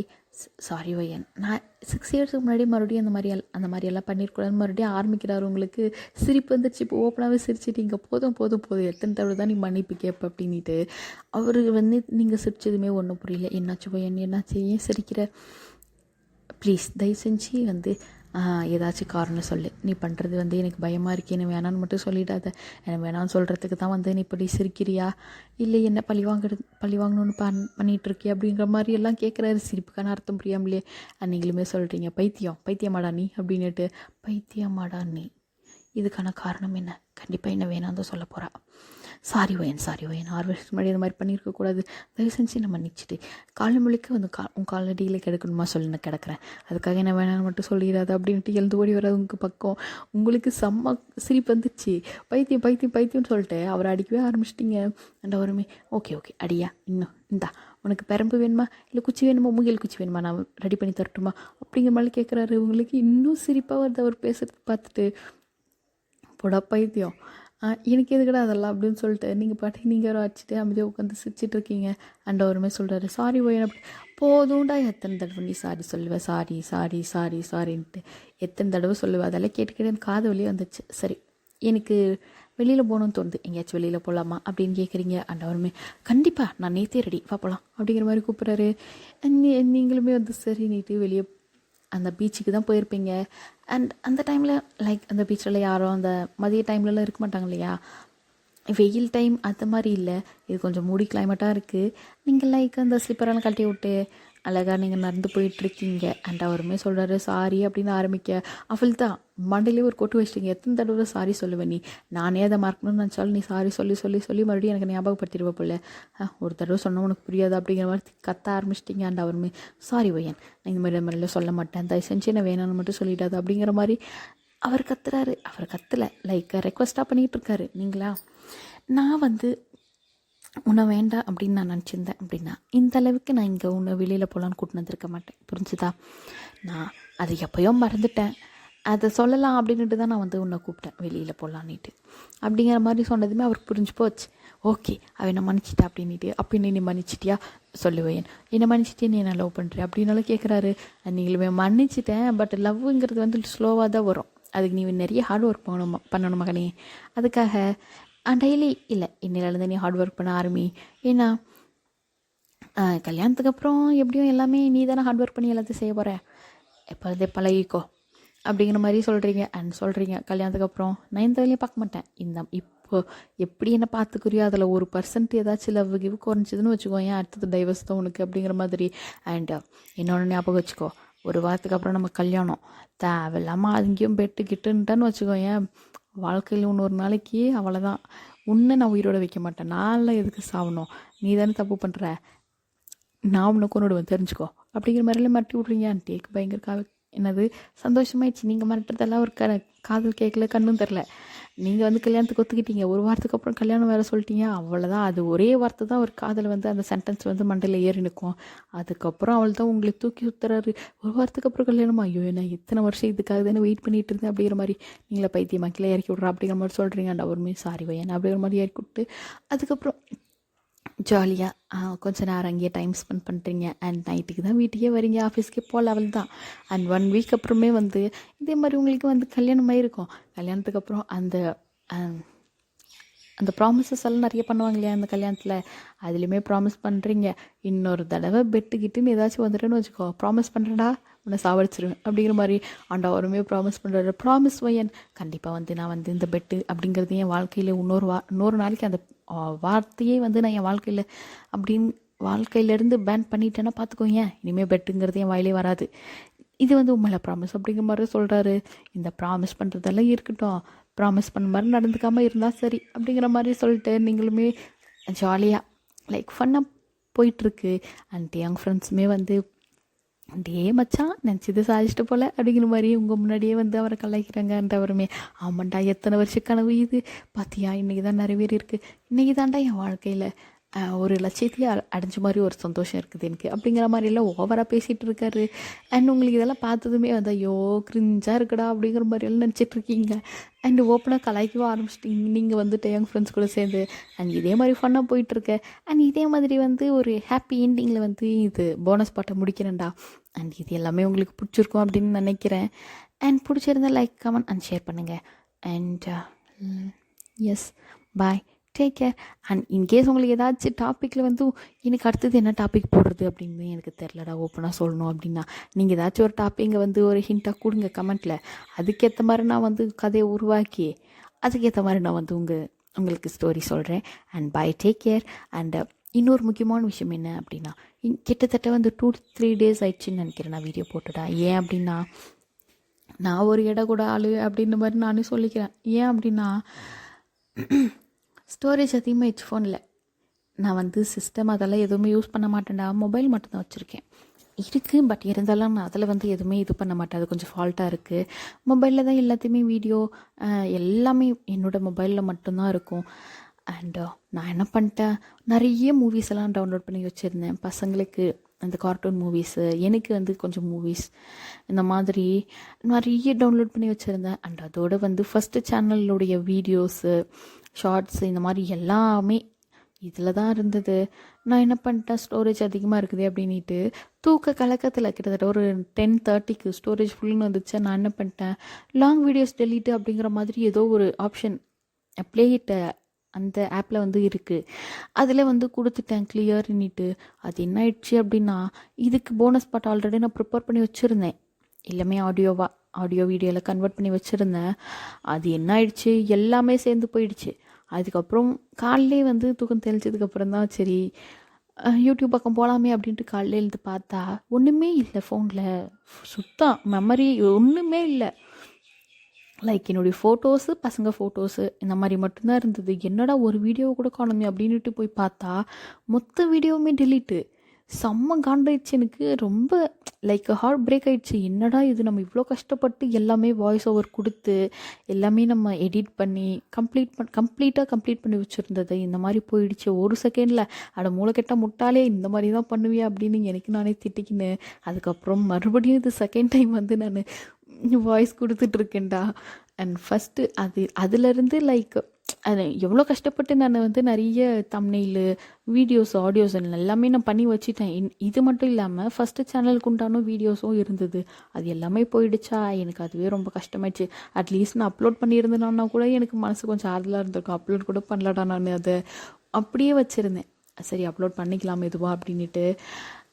சாரி ஒய்யன், நான் 6 yearsக்கு முன்னாடி மறுபடியும் அந்த மாதிரியெல்லாம் பண்ணியிருக்கூடாது மறுபடியும் ஆரம்பிக்கிறார். உங்களுக்கு சிரிப்பு வந்துடுச்சு. இப்போ ஓப்பனாகவே சிரிச்சிட்டீங்க. போதும் எத்தனை தடவை தான் நீ மன்னிப்பு கேட்ப அப்படின்ட்டு. அவர் வந்து நீங்கள் சிரிச்சதுமே ஒன்றும் புரியல. என்னாச்சு ஒய்யன், என்னாச்சு, ஏன் சிரிக்கிற, ப்ளீஸ் தயவு செஞ்சு வந்து ஏதாச்சும் காரணம் சொல்லு, நீ பண்ணுறது வந்து எனக்கு பயமாக இருக்கு, என்ன வேணான்னு மட்டும் சொல்லிடாத, என்ன வேணான்னு சொல்கிறதுக்கு தான் வந்து நீ இப்படி சிரிக்கிறியா, இல்லை என்ன பழி வாங்கணும்னு பண்ணிகிட்ருக்கியா அப்படிங்கிற மாதிரி எல்லாம் கேட்குறாரு. சிரிப்புக்கான அர்த்தம் புரியாமலே. நீங்களுமே சொல்கிறீங்க பைத்தியமாடா நீ அப்படின்னுட்டு. பைத்தியமாடா நீ, இதுக்கான காரணம் என்ன, கண்டிப்பாக என்ன வேணாம் தான் சொல்ல போகிறா. சாரி ஒயன் 6 வருஷத்துக்கு முன்னாடி இந்த மாதிரி பண்ணியிருக்கக்கூடாது, தயவு செஞ்சு நான் மன்னிச்சிட்டு காலை முழுக்க வந்து உங்கள் காலடியில் கிடக்கணுமா சொல்லி நான் கிடக்கிறேன், அதுக்காக என்ன வேணான்னு மட்டும் சொல்லிடாது அப்படின்ட்டு எழுந்து ஓடி வராது உங்கள் பக்கம். உங்களுக்கு செம்ம சிரிப்பு வந்துச்சு. பைத்தியம்னு சொல்லிட்டு அவரை அடிக்கவே ஆரம்பிச்சிட்டிங்க. அண்ட் அவருமே ஓகே அடியா, இன்னும் இந்தா உனக்கு பெரம்பு வேணுமா இல்லை குச்சி வேணுமா, மூங்கில் குச்சி வேணுமா, நான் ரெடி பண்ணி தரட்டுமா அப்படிங்கிற மாதிரி கேட்குறாரு. உங்களுக்கு இன்னும் சிரிப்பாக வருது அவர் பேசுகிறது பார்த்துட்டு. போடா பைத்தியம், எனக்கு எதுக்கடா அதெல்லாம் அப்படின்னு சொல்லிட்டு நீங்கள் பாட்டுக்கு நீங்கள் வர வச்சுட்டு அமைதியாக உட்காந்து சிரிச்சிட்டு இருக்கீங்க. அண்ட் அவருமே சொல்கிறாரு சாரி ஒய்யன் அப்படி. போதும்டா, எத்தனை தடவை நீ சாரி சொல்லுவேன், சாரின்ட்டு எத்தனை தடவை சொல்லுவேன், அதெல்லாம் கேட்டுக்கிட்டே எனக்கு காது வழியே வந்துச்சு. சரி எனக்கு வெளியில் போகணுன்னு தோணுது, எங்கேயாச்சும் வெளியில் போகலாமா அப்படின்னு கேட்குறீங்க. அண்ட் அவருமே கண்டிப்பாக நான் நேற்றே ரெடி போகலாம் அப்படிங்கிற மாதிரி கூப்பிட்றாரு. நீங்களுமே வந்து சரி நீட்டு வெளியே அந்த பீச்சுக்கு தான் போயிருப்பீங்க. அண்ட் அந்த டைமில் லைக் அந்த பீச்சில் யாரும் அந்த மதிய டைம்லலாம் இருக்க மாட்டாங்க இல்லையா, வெயில் டைம் அந்த மாதிரி இல்லை, இது கொஞ்சம் மூடி கிளைமேட்டாக இருக்குது. நீங்கள் லைக் அந்த ஸ்லிப்பரெல்லாம் கழட்டி விட்டு அழகாக நீங்கள் நடந்து போயிட்டுருக்கீங்க. அண்ட் அவருமே சொல்கிறாரு சாரி அப்படின்னு ஆரம்பிக்க. அவள் தான் மண்டையிலே ஒரு கொட்டு வச்சிட்டிங்க. எத்தனை தடவை சாரி சொல்லுவேன் நீ, நானே அதை மறக்கணும்னு நினச்சாலும் நீ சாரி சொல்லி மறுபடியும் எனக்கு ஞாபகப்படுத்திடுவேன் போல, ஒரு தடவை சொன்னால் உனக்கு புரியாது அப்படிங்கிற மாதிரி கத்த ஆரம்பிச்சிட்டிங்க. அண்ட் அவருமே சாரி ஒய்யன், நான் இந்த மாதிரிலாம் சொல்ல மாட்டேன், தயவு செஞ்சு என்ன வேணான்னு மட்டும் சொல்லிடாது அப்படிங்கிற மாதிரி அவர் கத்துறாரு. அவர் கத்தலை, லைக் ரெக்வஸ்ட்டாக பண்ணிகிட்டு இருக்காரு. நீங்களா நான் வந்து உன்னை வேண்டாம் அப்படின்னு நான் நினச்சிருந்தேன் அப்படின்னா இந்த அளவுக்கு நான் இங்கே உன்னை வெளியில் போகலான்னு கூட்டினு வந்திருக்க மாட்டேன், புரிஞ்சுதா? நான் அது எப்போயோ மறந்துட்டேன். அதை சொல்லலாம் அப்படின்ட்டு தான் நான் வந்து உன்னை கூப்பிட்டேன் வெளியில் போகலான்னுட்டு. அப்படிங்கிற மாதிரி சொன்னதுமே அவருக்கு புரிஞ்சு போச்சு. ஓகே அவன் என்ன மன்னிச்சிட்டா அப்படின்ட்டு. அப்படின்னு நீ மன்னிச்சிட்டியா சொல்லுவேன், என்ன மன்னிச்சிட்டே நீ என்ன லவ் பண்ணுறேன் அப்படின்னாலும் கேட்குறாரு. நீங்களுமே மன்னிச்சிட்டேன், பட் லவ்ங்கிறது வந்து ஸ்லோவாக தான் வரும், அதுக்கு நீ நிறைய ஹார்ட் ஒர்க் பண்ணணும் மகனே. அதுக்காக டெய்லி இல்லை இன்னிலேருந்து நீ ஹார்ட் ஒர்க் பண்ண ஆரம்பி. ஏன்னா கல்யாணத்துக்கு அப்புறம் எப்படியும் எல்லாமே நீ தானே ஹார்ட் ஒர்க் பண்ணி எல்லாத்தையும் செய்ய போகிற, எப்போதே பழகிக்கோ அப்படிங்கிற மாதிரி சொல்கிறீங்க. கல்யாணத்துக்கு அப்புறம் நான் இந்த வேலையும் பார்க்க மாட்டேன். இப்போ எப்படி என்ன பார்த்துக்குறியோ அதில் 1% ஏதாச்சும் லவ் கிவ் குறைஞ்சதுன்னு வச்சுக்கோ, ஏன் அடுத்தது டைவர்ஸ் தான் உனக்கு அப்படிங்கிற மாதிரி. அண்ட் இன்னொன்று ஞாபகம் வச்சுக்கோ, ஒரு வாரத்துக்கு அப்புறம் நம்ம கல்யாணம் தேவையில்லாமல் அங்கேயும் பெட்டுக்கிட்டுன்ட்டான்னு வச்சுக்கோ, ஏன் வாழ்க்கையில் இன்னொரு நாளைக்கு அவ்வளோதான், உன்னை நான் உயிரோட வைக்க மாட்டேன். நான்லாம் எதுக்கு சாகணும், நீ தானே தப்பு பண்ணுற, நான் உன்னை கொண்டுடுவேன் தெரிஞ்சுக்கோ அப்படிங்கிற மாதிரிலாம் மிரட்டி விட்றீங்க. டேக்கு பயங்கர என்னது சந்தோஷமாயிடுச்சு. நீங்கள் மிரட்டுறதெல்லாம் ஒரு காதல் கேட்கல, கண்ணும் தெரில. நீங்கள் வந்து கல்யாணத்துக்கு ஒத்துக்கிட்டீங்க, ஒரு வாரத்துக்கு அப்புறம் கல்யாணம் வேறு சொல்லிட்டீங்க, அவ்வளோதான். அது ஒரே வார்த்தை தான் ஒரு காதல் வந்து அந்த சென்டென்ஸ் வந்து மண்டையில் ஏறி நிற்கும். அதுக்கப்புறம் அவள் தான் உங்களை தூக்கி சுற்றுறாரு. ஒரு வாரத்துக்கு அப்புறம் கல்யாணமா, ஐயோ நான் இத்தனை வருஷம் இதுக்காக தானே வெயிட் பண்ணிட்டு இருந்தேன் அப்படிங்கிற மாதிரி. நீங்களே பைத்தியமா கீழே இறக்கி விட்றா அப்படிங்கிற மாதிரி சொல்கிறீங்க. அண்ட் அவருமே சாரி வையன் அப்படிங்கிற மாதிரி இறக்கி விட்டு அதுக்கப்புறம் ஜாலியாக கொஞ்ச நேரம் அங்கேயே டைம் ஸ்பெண்ட் பண்ணுறீங்க. அண்ட் நைட்டுக்கு தான் வீட்டுக்கே வரீங்க, ஆஃபீஸ்க்கே போகல அவள் தான். அண்ட் 1 வீக் அப்புறமே வந்து இதே மாதிரி உங்களுக்கு வந்து கல்யாணமாக இருக்கும். கல்யாணத்துக்கு அப்புறம் அந்த ப்ராமிசஸ் எல்லாம் நிறைய பண்ணுவாங்க இல்லையா அந்த கல்யாணத்தில், அதுலேயுமே ப்ராமிஸ் பண்ணுறீங்க. இன்னொரு தடவை பெட்டுக்கிட்டுன்னு ஏதாச்சும் வந்துட்டேன்னு வச்சுக்கோ, ப்ராமிஸ் பண்ணுறேன்டா உன்னை சாவடிச்சிருவேன் அப்படிங்கிற மாதிரி. அண்ட் அவருமே ப்ராமிஸ் பண்ணுறாரு, ப்ராமிஸ் வையன் கண்டிப்பாக வந்து நான் வந்து இந்த பெட்டு அப்படிங்கிறது என் வாழ்க்கையில் இன்னொரு நாளைக்கு அந்த வார்த்தையே வந்து நான் என் வாழ்க்கையிலேருந்து பேன் பண்ணிட்டேன்னா பார்த்துக்கோங்க, இனிமேல் பெட்டுங்கிறது என் வாயிலே வராது, இது வந்து உண்மையில ப்ராமிஸ் அப்படிங்கிற மாதிரி சொல்கிறாரு. இந்த ப்ராமிஸ் பண்ணுறதெல்லாம் இருக்கட்டும், ப்ராமிஸ் பண்ண மாதிரி நடந்துக்காமல் இருந்தால் சரி அப்படிங்கிற மாதிரி சொல்லிட்டு நீங்களுமே ஜாலியாக லைக் ஃபன்னாக போயிட்டுருக்கு. அண்ட் யங் ஃப்ரெண்ட்ஸுமே வந்து டே மச்சான் நினச்சது சாதிச்சிட்டு போல் அப்படிங்கிற மாதிரி உங்கள் முன்னாடியே வந்து அவரை கலாய்க்கிறாங்கன்ற அவருமே, ஆமாண்டா எத்தனை வருஷம் கனவு இது பார்த்தியா, இன்றைக்கி தான் நிறைவேறி இருக்குது, இன்றைக்கி தாண்டா என் வாழ்க்கையில் ஒரு லட்சியத்தையே அடைஞ்ச மாதிரி ஒரு சந்தோஷம் இருக்குது எனக்கு அப்படிங்கிற மாதிரிலாம் ஓவராக பேசிகிட்டு இருக்காரு. அண்ட் உங்களுக்கு இதெல்லாம் பார்த்ததுமே வந்து ஐயோ கிரிஞ்சாக இருக்குடா அப்படிங்கிற மாதிரியெல்லாம் நினச்சிட்ருக்கீங்க. அண்ட் ஓப்பனாக கலாய்க்கவே ஆரம்பிச்சிட்டிங்க நீங்கள் வந்துட்டு யங் ஃப்ரெண்ட்ஸ் கூட சேர்ந்து. அண்ட் இதே மாதிரி ஃபன்னாக போயிட்டுருக்கேன். அண்ட் இதே மாதிரி வந்து ஒரு ஹாப்பி எண்டிங்கில் வந்து இது போனஸ் பாட்டை முடிக்கிறேன்டா. அண்ட் இது எல்லாமே உங்களுக்கு பிடிச்சிருக்கும் அப்படின்னு நினைக்கிறேன். அண்ட் பிடிச்சிருந்தால் லைக் கமெண்ட் அண்ட் ஷேர் பண்ணுங்கள். And as bye, take care. And in case உங்களுக்கு ஏதாச்சும் டாப்பிக்கில் வந்து எனக்கு அடுத்தது என்ன டாபிக் போடுறது அப்படின்னு எனக்கு தெரிலடா ஓப்பனாக சொல்லணும் அப்படின்னா, நீங்கள் ஏதாச்சும் ஒரு டாப்பிங்கை வந்து ஒரு ஹிண்ட்டாக கொடுங்க கமெண்ட்டில். அதுக்கேற்ற மாதிரி நான் வந்து கதையை உருவாக்கி அதுக்கேற்ற மாதிரி நான் வந்து உங்களுக்கு ஸ்டோரி சொல்கிறேன். And bye, take care. And இன்னொரு முக்கியமான விஷயம் என்ன அப்படின்னா, கிட்டத்தட்ட வந்து 2-3 days ஆயிடுச்சுன்னு நினைக்கிறேன் நான் வீடியோ போட்டுட்டா. ஏன் அப்படின்னா நான் ஒரு இட கூட ஆள் அப்படின்ற மாதிரி நானே சொல்லிக்கிறேன். ஏன் அப்படின்னா ஸ்டோரேஜ் அதிகமாகிடுச்சு ஃபோனில். நான் வந்து சிஸ்டம் அதெல்லாம் எதுவுமே யூஸ் பண்ண மாட்டேன்டா, மொபைல் மட்டும்தான் வச்சுருக்கேன் இருக்குது. பட் இருந்தாலும் நான் அதில் வந்து எதுவுமே இது பண்ண மாட்டேன், அது கொஞ்சம் ஃபால்ட்டாக இருக்குது. மொபைலில் தான் எல்லாத்தையுமே வீடியோ எல்லாமே என்னோடய மொபைலில் மட்டும்தான் இருக்கும். அண்ட் நான் என்ன பண்ணிட்டேன், நிறைய மூவிஸ் எல்லாம் டவுன்லோட் பண்ணி வச்சுருந்தேன் பசங்களுக்கு, அந்த கார்ட்டூன் மூவிஸு, எனக்கு வந்து கொஞ்சம் மூவிஸ் இந்த மாதிரி நிறைய டவுன்லோட் பண்ணி வச்சுருந்தேன். அண்ட் அதோடு வந்து ஃபஸ்ட்டு சேனலுடைய வீடியோஸு ஷார்ட்ஸு இந்த மாதிரி எல்லாமே இதில் தான் இருந்தது. நான் என்ன பண்ணிட்டேன், ஸ்டோரேஜ் அதிகமாக இருக்குது அப்படின்ட்டு தூக்க கலக்கத்தில் கிட்டத்தட்ட ஒரு 10:30க்கு ஸ்டோரேஜ் ஃபுல்லுன்னு வந்துச்சு. நான் என்ன பண்ணிட்டேன், லாங் வீடியோஸ் டெலீட்டு அப்படிங்கிற மாதிரி ஏதோ ஒரு ஆப்ஷன் ப்ளேயிட்ட அந்த ஆப்பில் வந்து இருக்குது, அதில் வந்து கொடுத்துட்டேன் கிளியர்னிட்டு. அது என்ன ஆயிடுச்சு அப்படின்னா, இதுக்கு போனஸ் பாட் ஆல்ரெடி நான் ப்ரிப்பேர் பண்ணி வச்சுருந்தேன், எல்லாமே ஆடியோ வீடியோவில் கன்வெர்ட் பண்ணி வச்சுருந்தேன். அது என்ன ஆயிடுச்சு, எல்லாமே சேர்ந்து போயிடுச்சு. அதுக்கப்புறம் காலையிலே வந்து தூக்கம் தெளிச்சதுக்கப்புறம் தான் சரி யூடியூப் பக்கம் போகலாமே அப்படின்ட்டு காலையில் எழுந்து பார்த்தா ஒன்றுமே இல்லை ஃபோனில், சுத்தம் மெமரி ஒன்றுமே இல்லை. லைக் என்னுடைய ஃபோட்டோஸு, பசங்க ஃபோட்டோஸு இந்த மாதிரி மட்டும்தான் இருந்தது. என்னடா ஒரு வீடியோ கூட காணுமே அப்படின்ட்டு போய் பார்த்தா மொத்த வீடியோவுமே டெலீட்டு. செம்ம காண்டாயிடுச்சு எனக்கு, ரொம்ப லைக் ஹார்ட் பிரேக் ஆகிடுச்சு. என்னடா இது, நம்ம இவ்வளோ கஷ்டப்பட்டு எல்லாமே வாய்ஸ் ஓவர் கொடுத்து எல்லாமே நம்ம எடிட் பண்ணி கம்ப்ளீட்டாக கம்ப்ளீட் பண்ணி வச்சுருந்தது இந்த மாதிரி போயிடுச்சு ஒரு செகண்டில். அட மூளைக்கெட்ட முட்டாலே இந்த மாதிரி தான் பண்ணுவியா அப்படின்னு எனக்கு நானே திட்டிக்கின்னு அதுக்கப்புறம் மறுபடியும் இது செகண்ட் டைம் வந்து நான் வாய்ஸ் கொடுத்துட்ருக்கேன்டா. அண்ட் ஃபஸ்ட்டு அதுலேருந்து லைக் அது எவ்வளோ கஷ்டப்பட்டு நான் வந்து நிறைய தம்ப்நெயிலு, வீடியோஸ், ஆடியோஸ் எல்லாமே நான் பண்ணி வச்சுட்டேன். இது மட்டும் இல்லாமல் ஃபஸ்ட்டு சேனலுக்கு உண்டான வீடியோஸும் இருந்தது. அது எல்லாமே போயிடுச்சா, எனக்கு அதுவே ரொம்ப கஷ்டமாயிடுச்சு. அட்லீஸ்ட் நான் அப்லோட் பண்ணியிருந்தேன்னா கூட எனக்கு மனசு கொஞ்சம் ஆறுதலாக இருந்திருக்கும். அப்லோட் கூட பண்ணலடா நான் அதை அப்படியே வச்சுருந்தேன். சரி அப்லோட் பண்ணிக்கலாம் மெதுவா அப்படின்ட்டு.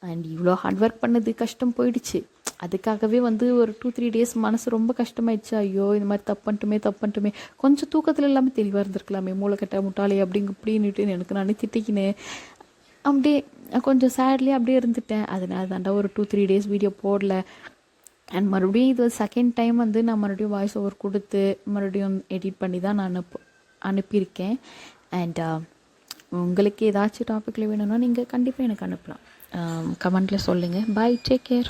அண்ட் இவ்வளோ ஹார்ட் ஒர்க் பண்ணது கஷ்டம் போயிடுச்சு. அதுக்காகவே வந்து ஒரு 2-3 டேஸ் மனசு ரொம்ப கஷ்டமாயிடுச்சு. ஐயோ இந்த மாதிரி தப்பு பண்ணிட்டுமே கொஞ்சம் தூக்கத்தில் இல்லாமல் தெளிவாக இருந்திருக்கலாமே, மூளைக்கட்ட முட்டாளி இப்படின்னுட்டு எனக்கு நானே திட்டிக்கினேன். அப்படியே கொஞ்சம் சேட்லேயே அப்படியே இருந்துட்டேன். அதனால தாண்டா ஒரு 2-3 டேஸ் வீடியோ போடல. அண்ட் மறுபடியும் இது செகண்ட் டைம் வந்து நான் மறுபடியும் வாய்ஸ் ஓவர் கொடுத்து மறுபடியும் எடிட் பண்ணி தான் நான் அனுப்பியிருக்கேன். அண்ட் உங்களுக்கு ஏதாச்சும் டாப்பிக்கில் வேணும்னா நீங்கள் கண்டிப்பாக எனக்கு அனுப்பலாம். கமெண்ட்டில் சொல்லுங்கள். பாய், டேக் கேர்.